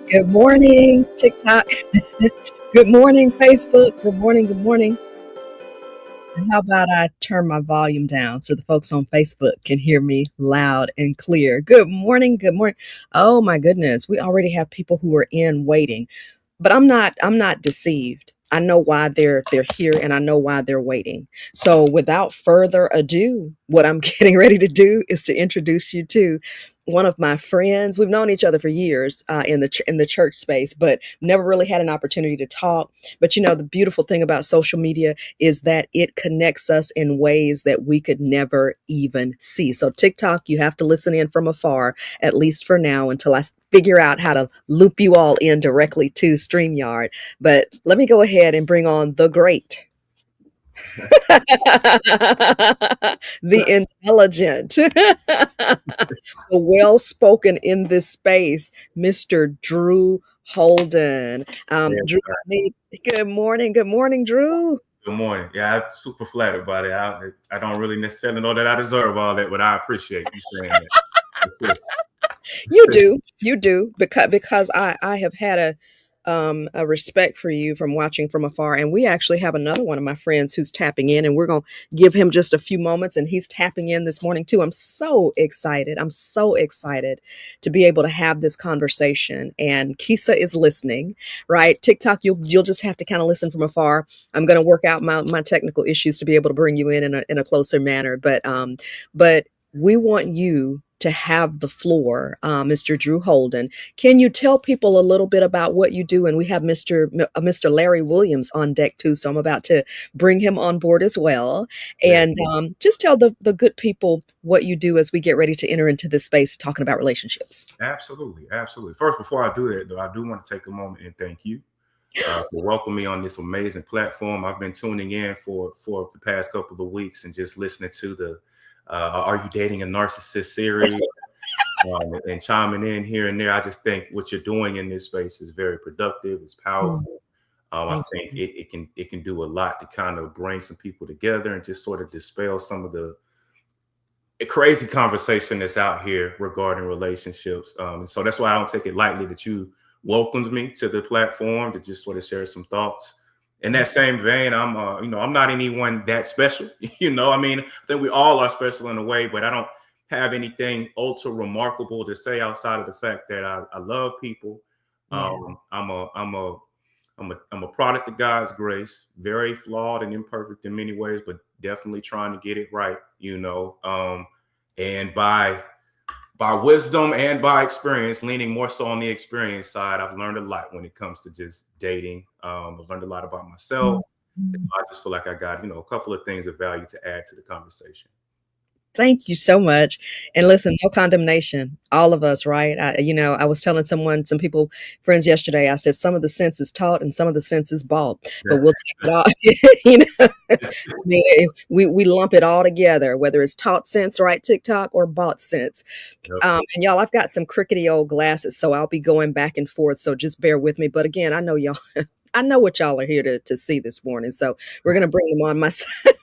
Good morning, TikTok. Good morning, Facebook. Good morning. Good morning. And how about I turn my volume down so the folks on Facebook can hear me loud and clear? Good morning. Good morning. Oh my goodness, we already have people who are in waiting. But I'm not deceived. I know why they're here and I know why they're waiting. So without further ado, what I'm getting ready to do is to introduce you to one of my friends. We've known each other for years in the church space, but never really had an opportunity to talk. But you know, the beautiful thing about social media is that it connects us in ways that we could never even see. So TikTok, you have to listen in from afar, at least for now, until I figure out how to loop you all in directly to StreamYard. But let me go ahead and bring on the great, the intelligent, the well spoken in this space, Mr. Drew Holden. Yeah, Drew, good morning. Good morning, Drew. good morning. Yeah, I'm super flattered by it. I don't really necessarily know that I deserve all that, but I appreciate you saying that. You do, because I have had a respect for you from watching from afar, and we actually have another one of my friends who's tapping in, and we're gonna give him just a few moments, and he's tapping in this morning too. I'm so excited. I'm so excited to be able to have this conversation. And Kisa is listening, right? TikTok, you'll just have to kind of listen from afar. I'm gonna work out my technical issues to be able to bring you in a closer manner, but we want you to have the floor, Mr. Drew Holden. Can you tell people a little bit about what you do? And we have Mr. Larry Williams on deck too, so I'm about to bring him on board as well. Yeah, And just tell the good people what you do as we get ready to enter into this space talking about relationships. absolutely, absolutely. First, before I do that, though, I do want to take a moment and thank you for welcoming me on this amazing platform. I've been tuning in for the past couple of weeks and just listening to the "Are You Dating a Narcissist" series. And chiming in here and there. I just think what you're doing in this space is very productive. It's Mm, powerful. I thank think you. it can do a lot to kind of bring some people together and just sort of dispel some of the crazy conversation that's out here regarding relationships. And so that's why I don't take it lightly that you welcomed me to the platform to just sort of share some thoughts. In that same vein, I'm not anyone that special. I mean, I think we all are special in a way, but I don't have anything ultra remarkable to say outside of the fact that I love people. Yeah. I'm a product of God's grace, very flawed and imperfect in many ways, but definitely trying to get it right. And by wisdom and by experience, leaning more so on the experience side, I've learned a lot when it comes to just dating. I've learned a lot about myself. And Mhm. so I just feel like I got, a couple of things of value to add to the conversation. Thank you so much. And listen, no condemnation. All of us, right? I was telling some people, friends yesterday, I said some of the sense is taught and some of the sense is bought, but we'll take it all. I mean, we lump it all together, whether it's taught sense, right, TikTok, or bought sense. Yep. And y'all, I've got some crickety old glasses, so I'll be going back and forth. So just bear with me. But again, I know y'all. I know what y'all are here to see this morning, so we're gonna bring them on my side.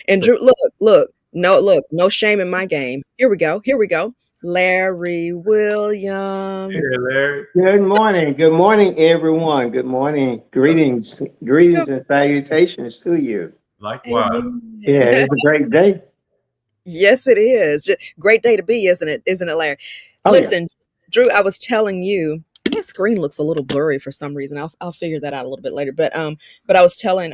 And Drew, look, no shame in my game. Here we go. Here we go. Larry Hey, Williams. Larry. Good morning, everyone. Good morning. Greetings and salutations to you. Likewise. Amen. Yeah, it's a great day. Yes, it is. Great day to be, isn't it? Isn't it, Larry? Oh yeah. Listen, Drew, I was telling you, my screen looks a little blurry for some reason. I'll figure that out a little bit later. But I was telling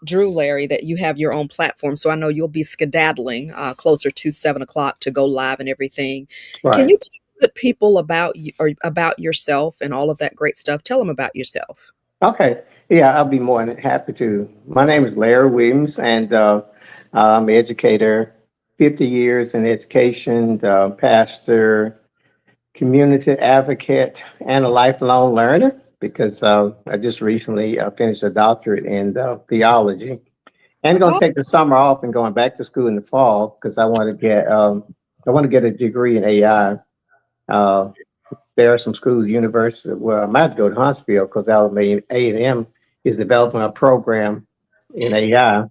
Drew, Larry, that you have your own platform, so I know you'll be skedaddling closer to 7 o'clock to go live and everything. Can Right. you tell the people about you or about yourself and all of that great stuff? Tell them about yourself. Okay. Yeah, I'll be more than happy to. My name is Larry Williams, and I'm an educator, 50 years in education, pastor, community advocate, and a lifelong learner because I just recently finished a doctorate in theology. And going to take the summer off and going back to school in the fall because I want to get a degree in AI. Uh, there are some schools, universities where I might go to Huntsville because Alabama A&M is developing a program in AI.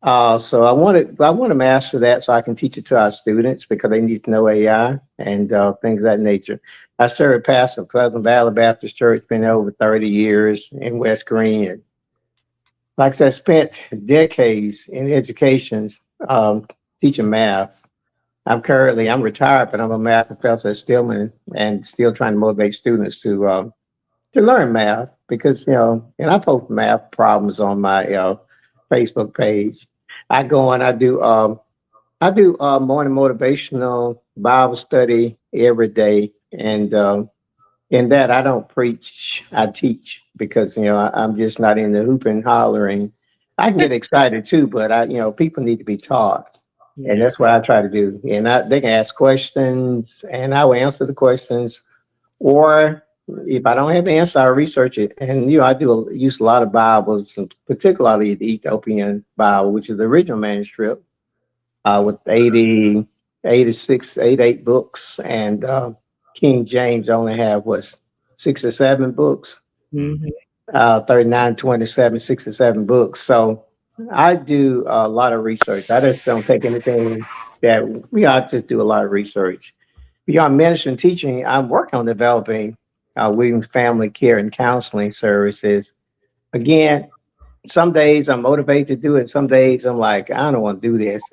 So I want to master that so I can teach it to our students because they need to know AI and things of that nature. I served pastor of Pleasant Valley Baptist Church, been there over 30 years in West Green. And like I said, spent decades in education um, teaching math. I'm retired, but I'm a math professor at Stillman and still trying to motivate students to learn math because, and I post math problems on my Facebook page. I go and I do morning motivational Bible study every day, and in that I don't preach, I teach because I'm just not into hooping and hollering. I can get excited too, but people need to be taught, and that's Yes. what I try to do. And they can ask questions, and I will answer the questions, or if I don't have the answer, I research it. And I use a lot of Bibles, and particularly the Ethiopian Bible, which is the original manuscript with 80, 86, 88 books, and King James only have what's 67 books, Hmm. 39, 27, 67 books. So I do a lot of research. I just don't take anything that we ought to do a lot of research. Beyond ministry and teaching, I'm working on developing Williams Family Care and Counseling Services. Again, some days I'm motivated to do it. Some days I'm like, I don't want to do this.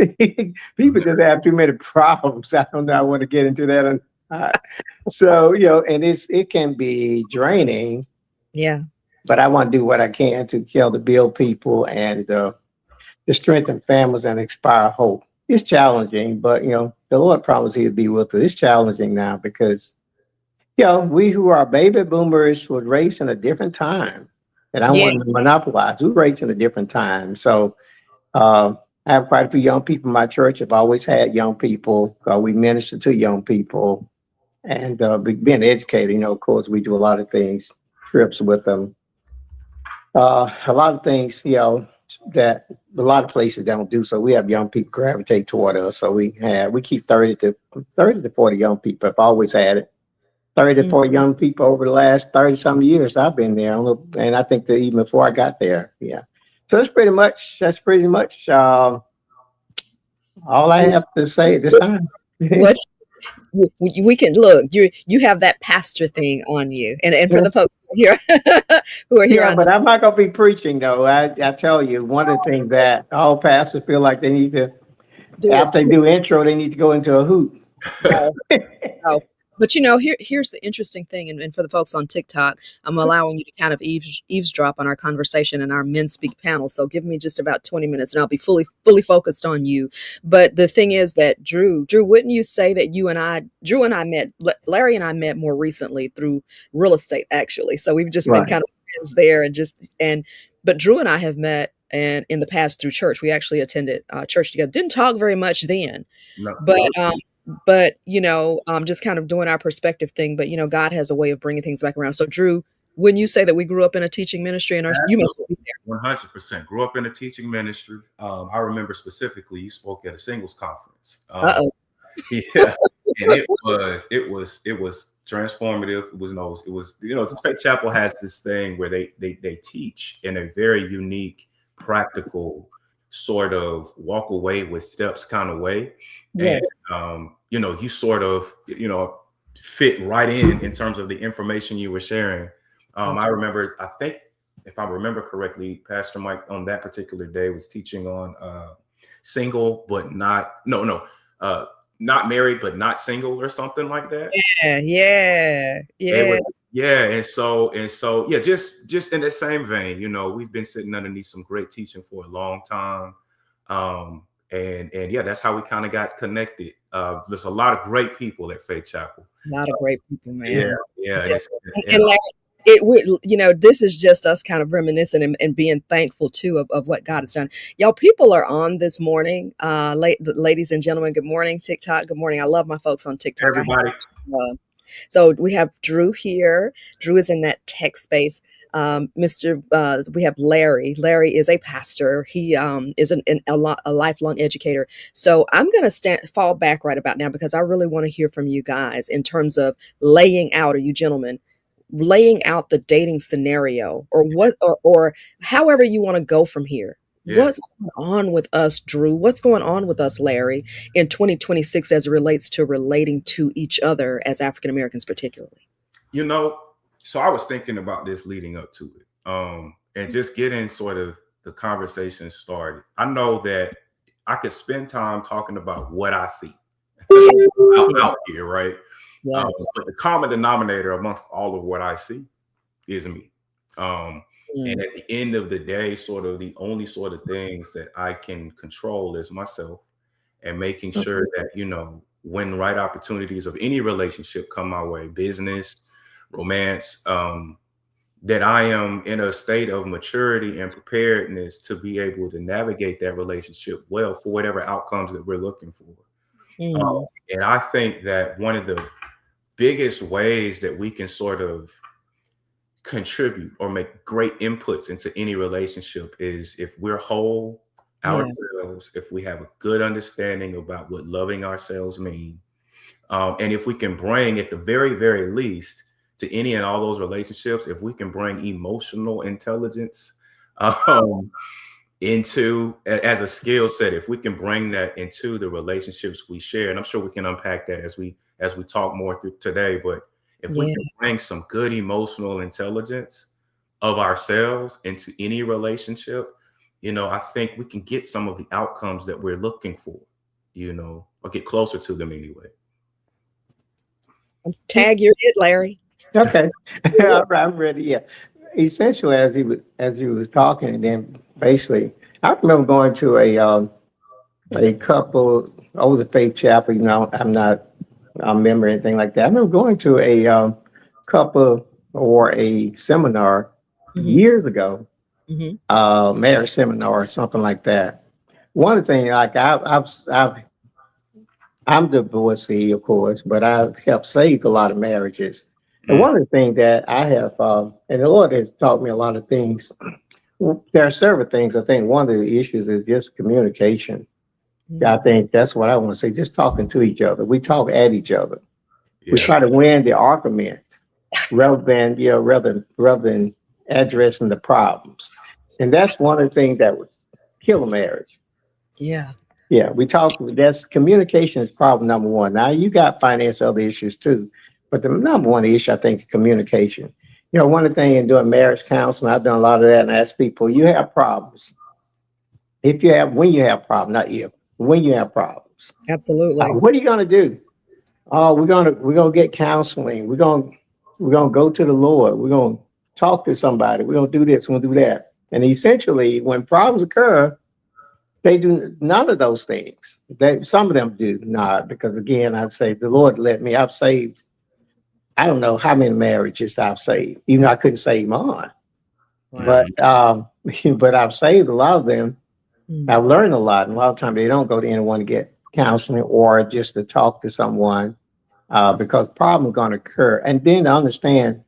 People just have too many problems. I don't know. I want to get into that. Or not. So, and it can be draining, Yeah. but I want to do what I can to build people and to strengthen families and inspire hope. It's challenging, but the Lord promised He'd be with us. It's challenging now because we who are baby boomers were raised in a different time, and I Yeah. wanted to monopolize. We were raised in a different time, so uh, I have quite a few young people in my church. I've always had young people. We minister to young people, and being educated. Of course, we do a lot of things, trips with them, a lot of things. That a lot of places don't do. So we have young people gravitate toward us. So we keep 30 to 40 young people. I've always had it. 30 to Mm. 40 young people over the last 30 some years I've been there. And I think that even before I got there. Yeah. So that's pretty much all I have to say at this time. What we can look, you have that pastor thing on you, and for Yeah, the folks here who are here yeah, on but I'm not going to be preaching though. I tell you, one of the things that all pastors feel like they need to, do is after they do intro, they need to go into a hoot. no. Oh, but here's the interesting thing, and for the folks on TikTok, I'm allowing you to kind of eavesdrop on our conversation and our Men Speak panel. So give me just about 20 minutes, and I'll be fully focused on you. But the thing is that Drew, wouldn't you say that Drew and I met, Larry and I met more recently through real estate, actually. So we've just been Right. kind of friends there, but Drew and I have met. And in the past through church, we actually attended church together. Didn't talk very much then, No, but just kind of doing our perspective thing. But God has a way of bringing things back around. So Drew, wouldn't you say that we grew up in a teaching ministry, and you must be 100%. Grew up in a teaching ministry. I remember specifically you spoke at a singles conference. there? Uh-oh. Yeah, and it was transformative. Faith Chapel has this thing where they teach in a very unique, practical sort of walk away with steps kind of way, and Yes. you sort of fit right in terms of the information you were sharing. I Okay. remember, I think if I remember correctly, Pastor Mike on that particular day was teaching on single but not uh not married but not single or something like that. Yeah, yeah, They yeah. were, yeah, and so yeah, just in the same vein, we've been sitting underneath some great teaching for a long time. And yeah, that's how we kind of got connected. There's a lot of great people at Faith Chapel. A lot of great people, Yeah, man. yeah, Yeah. And like, it would, this is just us kind of reminiscing and being thankful too of what God has done. Y'all, people are on this morning. Ladies and gentlemen, good morning, TikTok. Good morning. I love my folks on TikTok. everybody. So we have Drew here. Drew is in that tech space. We have Larry. Larry is a pastor. He is a lifelong educator. So I'm going to fall back right about now because I really want to hear from you guys in terms of laying out, or you gentlemen, laying out the dating scenario, or what, or however you want to go from here. Yeah. What's going on with us, Drew? What's going on with us, Larry, in 2026 as it relates to relating to each other as African Americans, particularly? You know, so I was thinking about this leading up to it, and just getting sort of the conversation started. I know that I could spend time talking about what I see Yeah. out here, right? Yes. But the common denominator amongst all of what I see is me. Um, and Mm. at the end of the day, sort of the only sort of things that I can control is myself, and making sure that, when right opportunities of any relationship come my way, business, romance, that I am in a state of maturity and preparedness to be able to navigate that relationship well for whatever outcomes that we're looking for. Mm. And I think that one of the biggest ways that we can sort of contribute or make great inputs into any relationship is if we're whole Yeah. ourselves, if we have a good understanding about what loving ourselves means, and if we can bring, at the very, very least, to any and all those relationships, if we can bring emotional intelligence um, as a skill set, if we can bring that into the relationships we share, and I'm sure we can unpack that as we talk more through today. But if we Yeah. can bring some good emotional intelligence of ourselves into any relationship, I think we can get some of the outcomes that we're looking for, or get closer to them anyway. Tag, you're it, Larry. Okay. Yeah. All right, I'm ready. Yeah. Essentially, as you was talking, and then basically, I remember going to a couple over the faith chapel. I'm not a member or anything like that. I remember going to a couple or a seminar Hmm. years ago, Hmm. marriage seminar or something like that. One of the things, like I'm divorcee, of course, but I've helped save a lot of marriages. And Mm, one of the things that I have, and the Lord has taught me a lot of things. There are several things. I think one of the issues is just communication. I Mm. think that's what I want to say. Just talking to each other. We talk at each other. We yeah. try to win the argument rather than addressing the problems. And that's one of the things that would kill a marriage. Yeah. Yeah, we talk. That's communication is problem number one. Now you got finance, other issues too, but the number one issue I think is communication. One of the things in doing marriage counseling, I've done a lot of that, and I ask people, you have problems. When you have problems, not if, when you have problems, Absolutely. what are you going to do? Oh, we're gonna get counseling. We're gonna go to the Lord. We're gonna talk to somebody. We're gonna do this. We're gonna do that. And essentially, when problems occur, they do none of those things. Some of them do not, because again, I say the Lord let me. I've saved. I don't know how many marriages I've saved. Even though I couldn't save mine, but Wow. but I've saved a lot of them. Mm. I've learned a lot. And a lot of times they don't go to anyone to get counseling or just to talk to someone because problems going to occur. And then to understand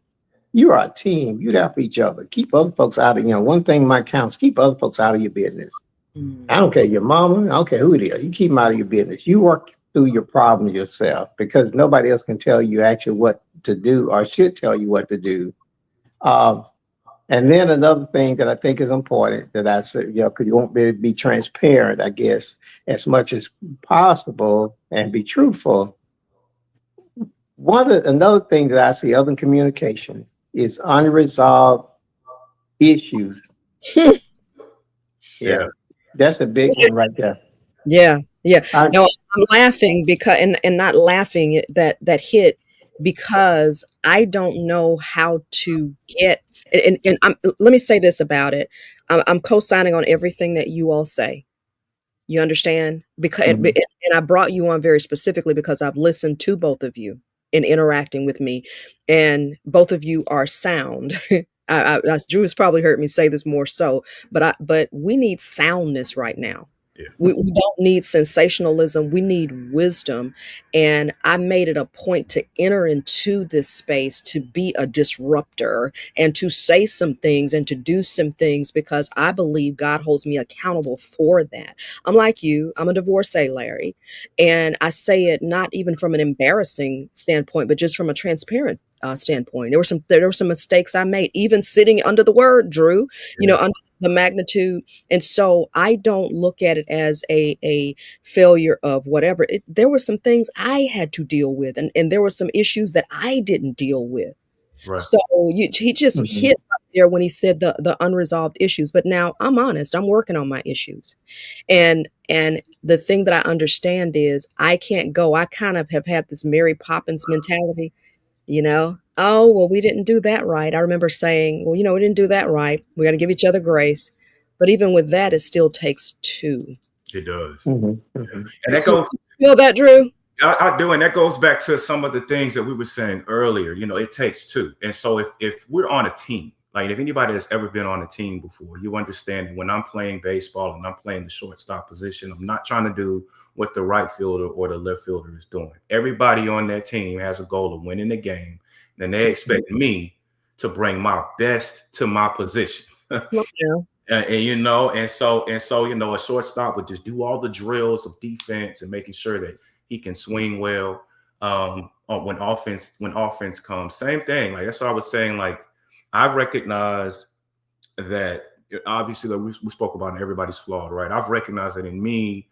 you are a team. You're there for each other. Keep other folks out of one thing might count. Keep other folks out of your business. Mm. I don't care your mama. I don't care who it is. You keep them out of your business. You work through your problems yourself because nobody else can tell you actually what to do or should tell you what to do. Um, and then another thing that I think is important that I said, because you won't be transparent, I guess, as much as possible and be truthful. Another thing that I see other than communication is unresolved issues. Yeah, Yeah. that's a big one right there. Yeah, yeah. I, No, I'm laughing because and not laughing that hit because I don't know how to get and let me say this about it. I'm co-signing on everything that you all say. You understand? Because mhm. and I brought you on very specifically because I've listened to both of you in interacting with me, and both of you are sound. Drew has probably heard me say this more so, but we need soundness right now. Yeah. We don't need sensationalism. We need wisdom. And I made it a point to enter into this space to be a disruptor and to say some things and to do some things because I believe God holds me accountable for that. I'm like you, I'm a divorcee, Larry. And I say it not even from an embarrassing standpoint, but just from a transparent standpoint. There were some mistakes I made, even sitting under the word, Drew, Yeah. under the magnitude. And so I don't look at it as a failure of whatever. There were some things I had to deal with, and there were some issues that I didn't deal with. Right. So he just Mhm. hit right there when he said the unresolved issues. But now I'm honest, I'm working on my issues. And the thing that I understand is I can't go. I kind of have had this Mary Poppins mentality, you know. Oh, well, we didn't do that right. I remember saying, well, we didn't do that right. We got to give each other grace. But even with that, it still takes two. It does. Mhm. Yeah. Mhm. And You that goes, feel that, Drew? I do, and that goes back to some of the things that we were saying earlier. It takes two, and so if we're on a team, like if anybody has ever been on a team before, you understand that when I'm playing baseball and I'm playing the shortstop position, I'm not trying to do what the right fielder or the left fielder is doing. Everybody on that team has a goal of winning the game, and they expect me to bring my best to my position. Come on now. And a shortstop would just do all the drills of defense and making sure that he can swing well. When offense comes, same thing. Like that's what I was saying. Like I've recognized that obviously that we spoke about everybody's flawed, right? I've recognized that in me,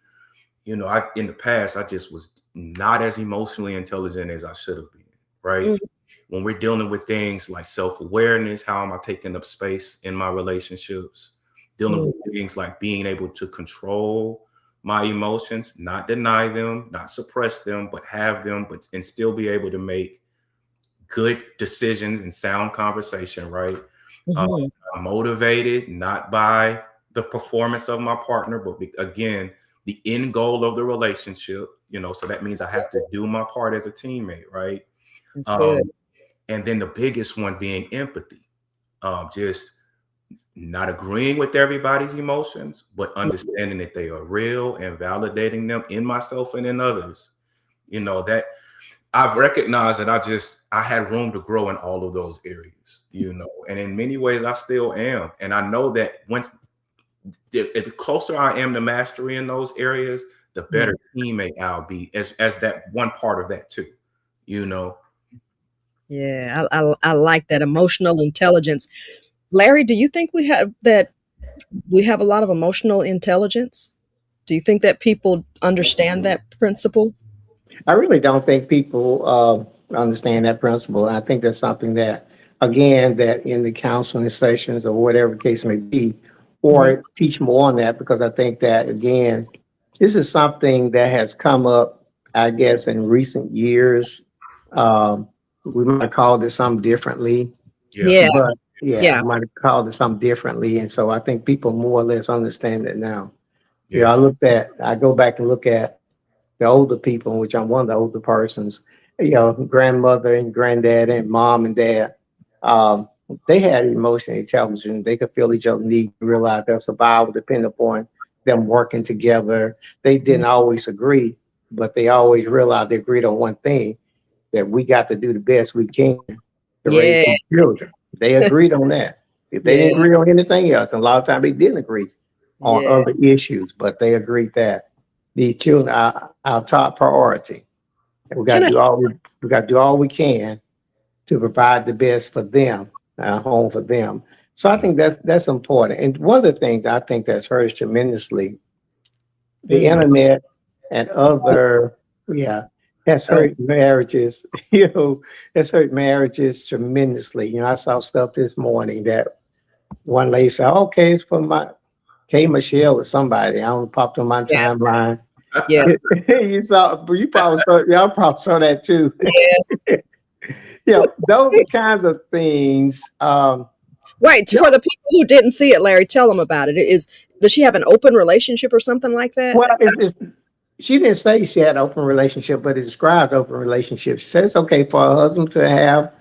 I in the past I just was not as emotionally intelligent as I should have been, right? Mm, When we're dealing with things like self-awareness, how am I taking up space in my relationships, dealing mm, with things like being able to control my emotions, not deny them, not suppress them, but have them, but and still be able to make good decisions and sound conversation, right? Um, mhm. I'm motivated not by the performance of my partner, but again, the end goal of the relationship, so that means I have to do my part as a teammate, right? That's good. Um, and then the biggest one being empathy, just not agreeing with everybody's emotions, but understanding that they are real and validating them in myself and in others. That I've recognized that I had room to grow in all of those areas, and in many ways I still am. And I know that once the closer I am to mastery in those areas, the better Mm. teammate I'll be as that one part of that too, you know. Yeah, I like that emotional intelligence. Larry, do you think we have a lot of emotional intelligence? Do you think that people understand that principle? I really don't think people understand that principle. I think that's something that, again, that in the counseling sessions or whatever the case may be, Mhm. or teach more on that, because I think that, again, this is something that has come up, I guess, in recent years. We might have called it something differently, Yeah. Yeah, but yeah, yeah. we might have called it something differently. And so I think people more or less understand it now. Yeah. I go back and look at the older people, which I'm one of the older persons, grandmother and granddad and mom and dad, um, they had emotional intelligence. They could feel each other's need, realize their survival depended upon them working together. They Mm, didn't always agree, but they always realized they agreed on one thing, that we got to do the best we can to raise yeah, these children. They agreed on that. If they yeah, didn't agree on anything else, and a lot of times they didn't agree on yeah. other issues, but they agreed that these children are our top priority. And Can I we got to do all we can to provide the best for them, a home for them. So I Mm. think that's important. And one of the things I think that's hurt us tremendously, the mm, internet and other, yeah, has oh, hurt marriages. Has hurt marriages tremendously. I saw stuff this morning that one lady said, "Okay, it's for my K Michelle or somebody." I don't popped on my yes, timeline. yeah, You probably saw, y'all probably saw that too. yes. Those kinds of things. Right, Yeah, for the people who didn't see it, Larry, tell them about it. Does she have an open relationship or something like that? well, she didn't say she had an open relationship, but it describes open relationship. She says it's okay for her husband to have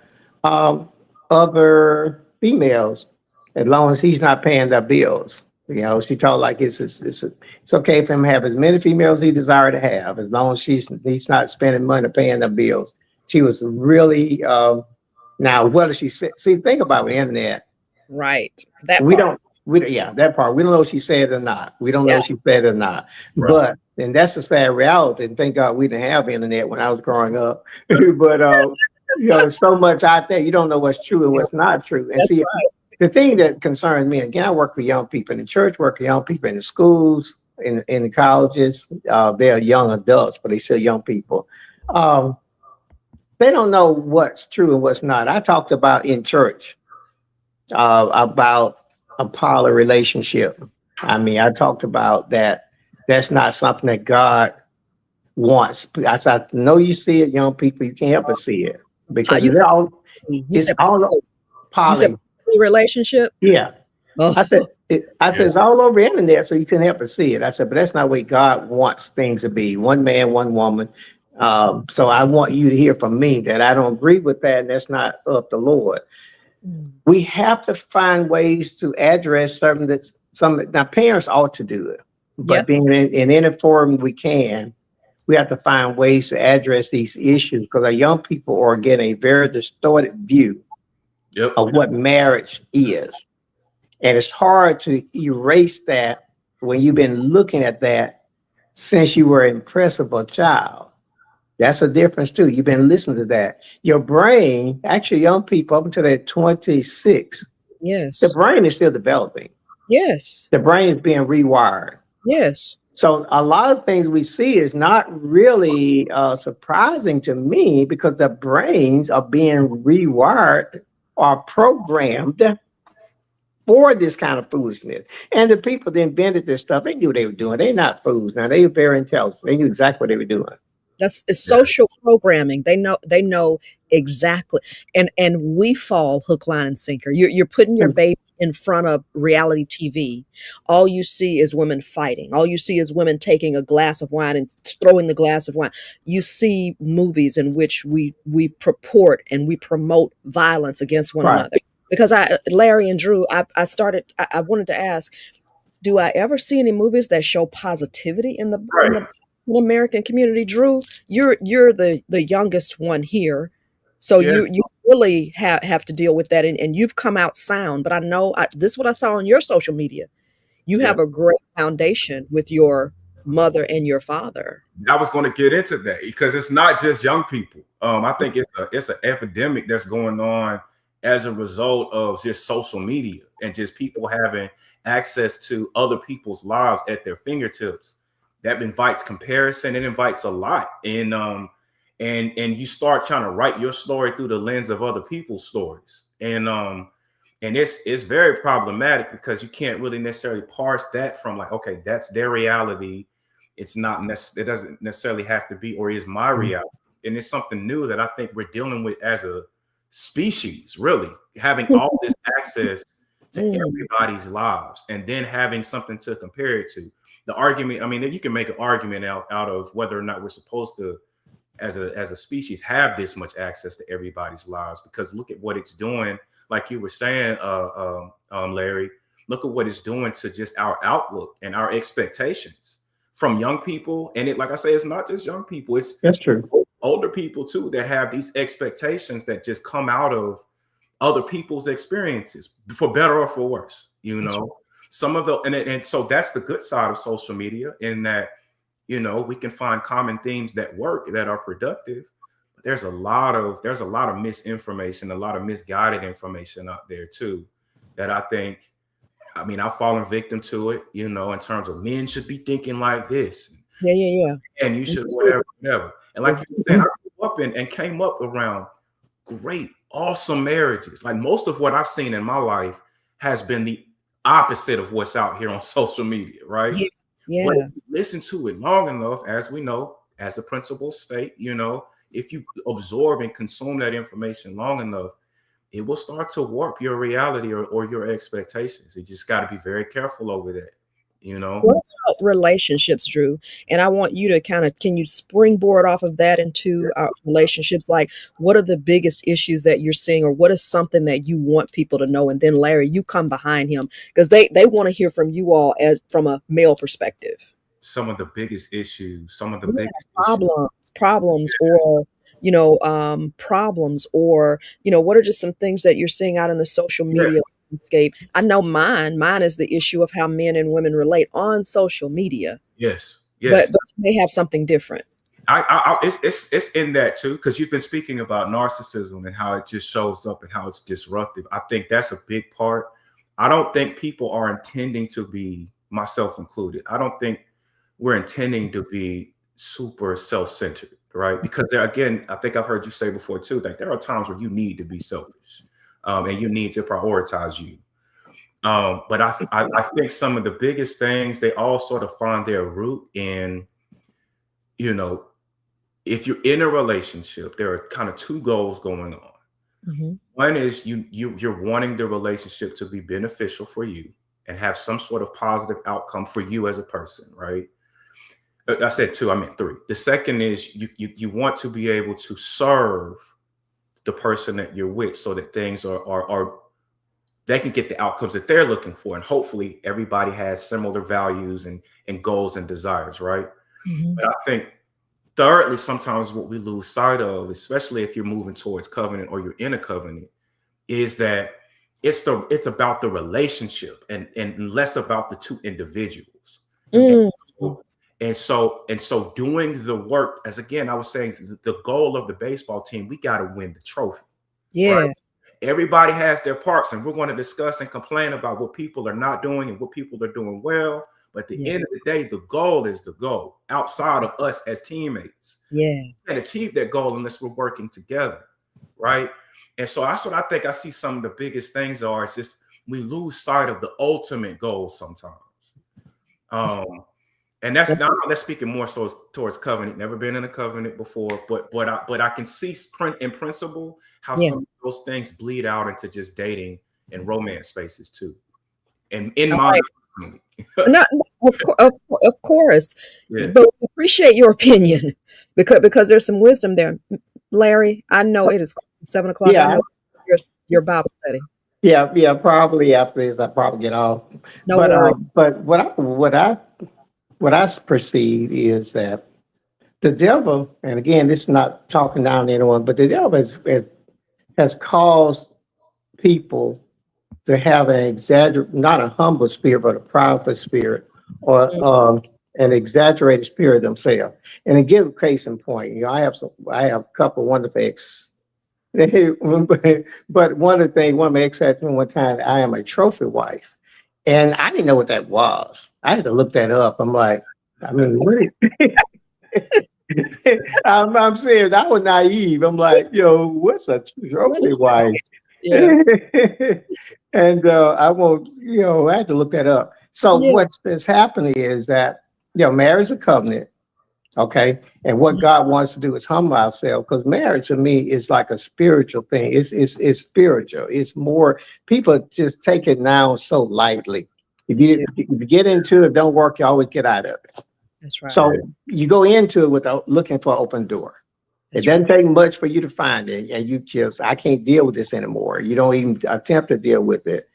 um, other females as long as he's not paying their bills. She told like it's okay for him to have as many females he desire to have as long as he's not spending money paying their bills. She was really now what does she say? See, think about the internet. Right, that We part. don't, yeah, that part. We don't know if she said it or not. We don't know Yeah, if she said it or not. Right. But, and that's the sad reality. And thank God we didn't have internet when I was growing up. But, there's so much out there. You don't know what's true and what's not true. And that's see, right. The thing that concerns me, again, I work with young people in the church, work with young people in the schools, in the colleges. They're young adults, but they still young people. Um, they don't know what's true and what's not. I talked about in church about a poly relationship. I mean, I talked about that. That's not something that God wants. I said, I know you see it, young people. You can't help but see it because You said you it's said all you said poly. relationship. Yeah. Oh, I said, Yeah. it's all over the internet, so you can help but see it. I said, but that's not the way God wants things to be. One man, one woman. So I want you to hear from me that I don't agree with that, and that's not of the Lord. mm, We have to find ways to address something that's some now parents ought to do it, but yep. being in any forum we can, we have to find ways to address these issues because our young people are getting a very distorted view Yep. of what marriage is. And it's hard to erase that when you've been looking at that since you were an impressionable child. That's a difference too. You've been listening to that. Your brain, actually, young people up until they're 26, the Yes. brain is still developing. Yes. The brain is being rewired. Yes. So a lot of things we see is not really surprising to me because the brains are being rewired or programmed for this kind of foolishness. And the people that invented this stuff, they knew what they were doing. They're not fools now. They were very intelligent. They knew exactly what they were doing. That's it's Yeah. social programming. They know exactly. And we fall hook, line, and sinker. You're putting your baby in front of reality TV. All you see is women fighting. All you see is women taking a glass of wine and throwing the glass of wine. You see movies in which we purport and we promote violence against one Right. another. Because Larry and Drew, I wanted to ask, do I ever see any movies that show positivity in Right. the American community? Drew, you're the youngest one here, so Yeah. you really have to deal with that, and you've come out sound. But I know this is what I saw on your social media. You Yeah. have a great foundation with your mother and your father. I was going to get into that because it's not just young people. I think it's an epidemic that's going on as a result of just social media and just people having access to other people's lives at their fingertips. That invites comparison. It invites a lot, and you start trying to write your story through the lens of other people's stories, and it's very problematic because you can't really necessarily parse that from like, okay, that's their reality. It's not it doesn't necessarily have to be or is my reality. And it's something new that I think we're dealing with as a species, really having all this access to Mm, everybody's lives and then having something to compare it to. The argument, I mean, you can make an argument out of whether or not we're supposed to as a species have this much access to everybody's lives, because look at what it's doing, like you were saying, Larry. Look at what it's doing to just our outlook and our expectations from young people. And it, like I say, it's not just young people, it's That's true. older people too that have these expectations that just come out of other people's experiences, for better or for worse, that's right. some of the and so that's the good side of social media, in that we can find common themes that work, that are productive. But there's a lot of misinformation, a lot of misguided information out there too, that I think, I mean, I've fallen victim to it, in terms of men should be thinking like this, Yeah, yeah, yeah. and you Me should too. whatever. And like you were saying, I grew up and came up around great, awesome marriages. Like most of what I've seen in my life has been the opposite of what's out here on social media, right? Yeah, But if yeah. you listen to it long enough, as we know, as the principles state, if you absorb and consume that information long enough, it will start to warp your reality, or your expectations. You just got to be very careful over that, you know? What about relationships, Drew? And I want you to can you springboard off of that into relationships? Like, what are the biggest issues that you're seeing, or what is something that you want people to know? And then, Larry, you come behind him because they want to hear from you all as from a male perspective. Some of the biggest issues, some of the Yeah, biggest issues. problems, or problems, or what are just some things that you're seeing out in the social Yeah. media landscape? I know mine is the issue of how men and women relate on social media, Yes. but Yes. you may have something different. It's in that too, because you've been speaking about narcissism and how it just shows up and how it's disruptive. I think that's a big part. I don't think people are intending to be, myself included. I don't think we're intending to be super self-centered, right? Because there, again, I think I've heard you say before too, that there are times where you need to be selfish, and you need to prioritize you. But I think some of the biggest things, they all sort of find their root in, you know, if you're in a relationship, there are kind of two goals going on. Mm-hmm. One is you're wanting the relationship to be beneficial for you and have some sort of positive outcome for you as a person, right? I said two, I meant three. The second is you want to be able to serve the person that you're with so that things are they can get the outcomes that they're looking for. And hopefully everybody has similar values and goals and desires, right? Mm-hmm. But I think thirdly, sometimes what we lose sight of, especially if you're moving towards covenant or you're in a covenant, is that it's about the relationship and less about the two individuals. Mm. And so doing the work, as again, I was saying, the goal of the baseball team, we got to win the trophy. Yeah. Right? Everybody has their parts, and we're going to discuss and complain about what people are not doing and what people are doing well. But at the end of the day, the goal is the goal outside of us as teammates. Yeah. We can't achieve that goal unless we're working together, right? And so that's what I think I see some of the biggest things are. It's just we lose sight of the ultimate goal sometimes. And that's speaking more so towards covenant. Never been in a covenant before, but I can see in principle how some of those things bleed out into just dating and romance spaces too. And in my of course, yeah. But we appreciate your opinion because there's some wisdom there. Larry, I know it is 7 o'clock. Yeah. I know your Bible study. Yeah, probably after this I probably get off. No worries. But what I perceive is that the devil, and again, this is not talking down to anyone, but the devil has caused people to have not a humble spirit, but a prideful spirit, or an exaggerated spirit themselves. And to give a case in point, I have a couple of wonderful ex. But one of my ex said to me one time, I am a trophy wife. And I didn't know what that was. I had to look that up. I'm like, I mean, what? I'm serious. I was naive. I'm like, what's a trophy wife? Yeah. And I won't, I had to look that up. So what's happening is that, marriage is a covenant. Okay. And what God wants to do is humble ourselves, because marriage to me is like a spiritual thing. It's spiritual. It's more, people just take it now so lightly. If you get into it, don't work, you always get out of it. That's right. So you go into it without looking for an open door. It doesn't take much for you to find it. And you just, I can't deal with this anymore. You don't even attempt to deal with it.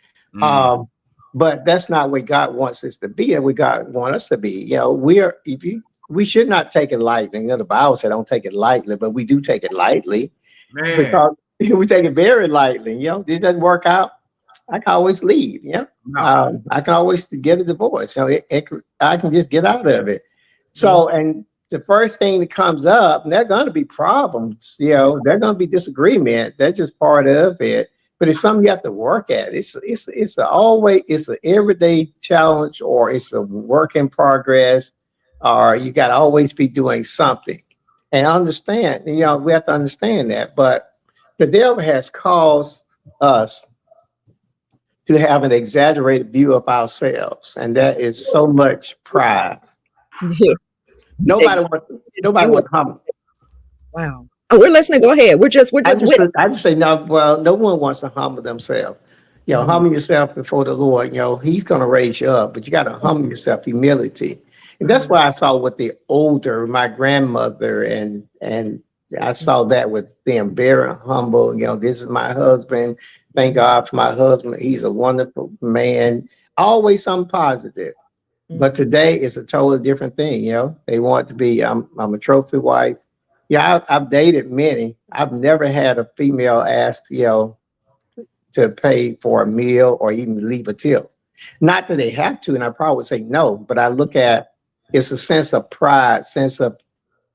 But that's not what God wants us to be, and what God wants us to be. We should not take it lightly. The Bible said don't take it lightly, but we do take it lightly. Man. Because we take it very lightly. This doesn't work out, I can always leave. No. I can always get a divorce. I can just get out of it. So, and the first thing that comes up, and there are going to be problems. There are going to be disagreement. That's just part of it. But it's something you have to work at. It's an everyday challenge, or it's a work in progress, or you got to always be doing something. And understand, we have to understand that. But the devil has caused us to have an exaggerated view of ourselves, and that is so much pride. Nobody wants humble. Wow. Oh, we're listening. Go ahead. We're just I just say no. Well, no one wants to humble themselves. Humble yourself before the Lord. He's going to raise you up, but you got to humble yourself. Humility, and that's why I saw with my grandmother, and I saw that with them, very humble. This is my husband. Thank God for my husband. He's a wonderful man. Always something positive. But today it's a totally different thing. They want to be. I'm a trophy wife. Yeah, I've dated many. I've never had a female ask, to pay for a meal or even leave a tip. Not that they have to, and I probably would say no, but I look at it's a sense of pride, sense of,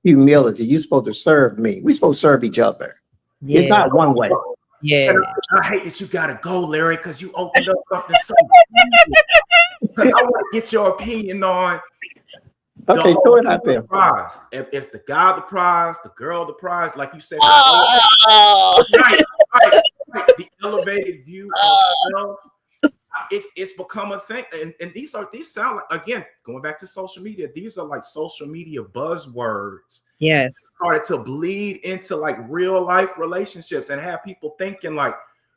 humility. You're supposed to serve me. We're supposed to serve each other. It's Yeah. not one way. Yeah. And I hate that you gotta go, Larry, because you opened up something so because I want to get your opinion on the Okay, throw whole it out there. prize. If it's the guy the prize, the girl the prize, like you said, Oh. right, right, right. The elevated view of self. It's become a thing, and these sound like, again, going back to social media, these are like social media buzzwords Yes. started to bleed into like real life relationships and have people thinking like,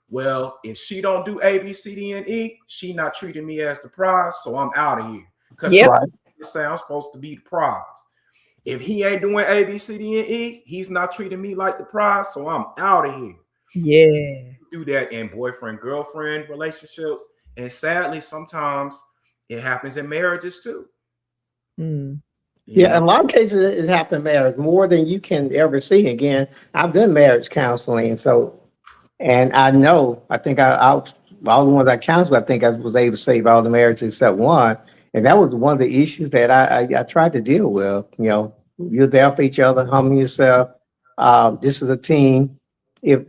well, if she don't do A, B, C, D, and E, she not treating me as the prize, so I'm out of here. Because Yep. say I'm supposed to be the prize. If he ain't doing A, B, C, D, and E, he's not treating me like the prize, so I'm out of here. Yeah. Do that in boyfriend girlfriend relationships, and sadly, sometimes it happens in marriages too. Mm. Yeah, in a lot of cases, it happens in marriage more than you can ever see. Again, I've done marriage counseling, and I know, I think all the ones I counseled, I think I was able to save all the marriages except one. And that was one of the issues that I tried to deal with. You're there for each other, humble yourself. This is a team. If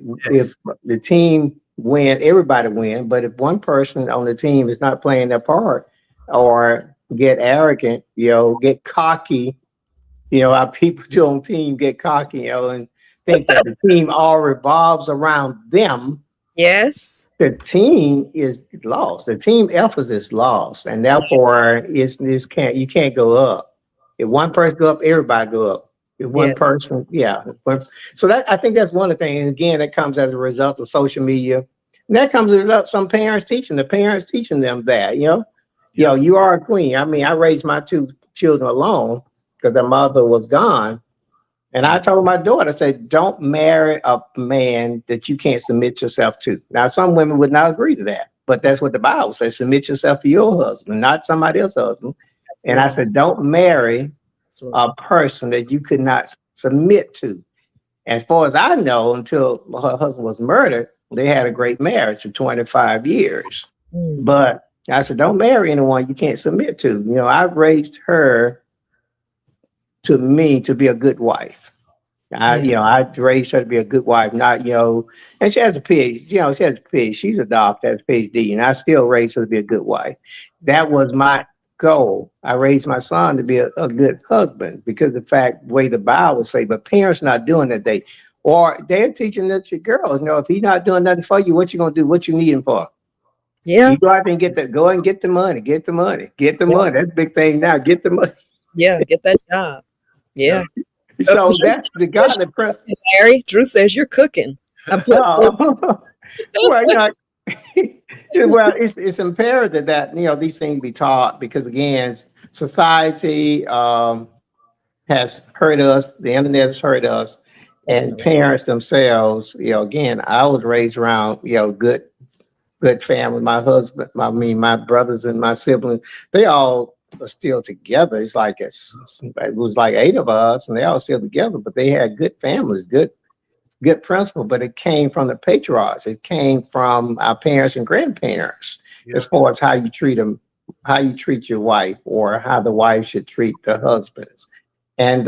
the team win, everybody win. But if one person on the team is not playing their part or get arrogant, get cocky, our people do on team get cocky, and think that the team all revolves around them. Yes. The team is lost. The team effort is lost, and therefore you can't go up. If one person go up, everybody go up. If one Yes. person, yeah. So that, I think that's one of the things. And again, that comes as a result of social media. And that comes as a result of some parents teaching them that, you are a queen. I mean, I raised my two children alone because their mother was gone. And I told my daughter, I said, don't marry a man that you can't submit yourself to. Now, some women would not agree to that, but that's what the Bible says. Submit yourself to your husband, not somebody else's husband. And I said, don't marry a person that you could not submit to. As far as I know, until her husband was murdered, they had a great marriage for 25 years. Mm. But I said, don't marry anyone you can't submit to. I've raised her to me to be a good wife. I raised her to be a good wife, not, and she has a PhD, she has a PhD, she's a doctor, has a PhD, and I still raised her to be a good wife. That was my goal. I raised my son to be a good husband because the way the Bible say, but parents not doing that, they're teaching that your girls, if he's not doing nothing for you, what you gonna do, what you need him for? Yeah. You go out there and go and get the money, get the money. That's the big thing now, get the money. Yeah, get that job. Yeah. So that's the godly principle. Larry, Drew says you're cooking. Well, it's imperative that these things be taught because again, society has hurt us. The internet has hurt us, and parents themselves. Again, I was raised around good family. My husband, my brothers and my siblings, they all are still together. It's like it was like 8 of us, and they all still together. But they had good families, good principle. But it came from the patriarchs. It came from our parents and grandparents, as far as how you treat them, how you treat your wife, or how the wife should treat the husbands. And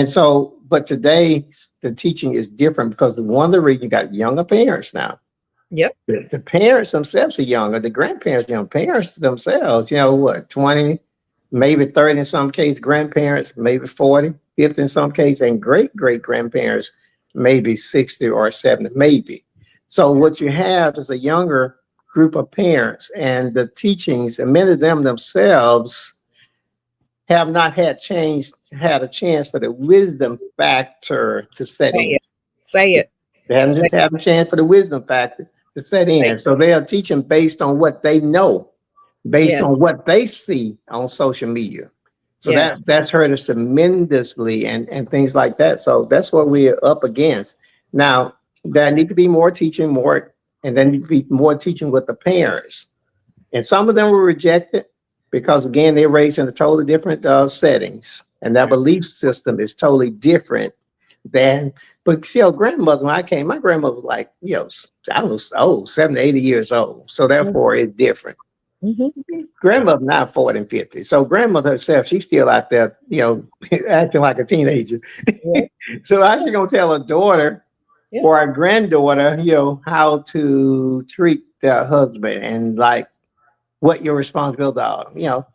so, but today the teaching is different because one of the reasons you got younger parents now. Yep. The parents themselves are younger. The grandparents, parents themselves, 20, maybe 30 in some cases, grandparents, maybe 40, 50 in some cases, and great-great-grandparents, maybe 60 or 70, maybe. So what you have is a younger group of parents, and the teachings, and many of them themselves have not had a chance for the wisdom factor to set in. Say it. They haven't just had a chance for the wisdom factor to set in. So they are teaching based on what they know, based on what they see on social media. So that's hurt us tremendously and things like that. So that's what we're up against. Now, there need to be more teaching, and then need to be more teaching with the parents. And some of them were rejected because, again, they're raised in a totally different settings. And their belief system is totally different but grandmother, when I came, my grandmother was like, I don't know, 70, 80 years old. So therefore it's different. Grandmother now 40 and 50. So grandmother herself, she's still out there, acting like a teenager. Yeah. So how's she gonna tell her daughter Yeah. or a granddaughter, how to treat their husband and like what your responsibilities are?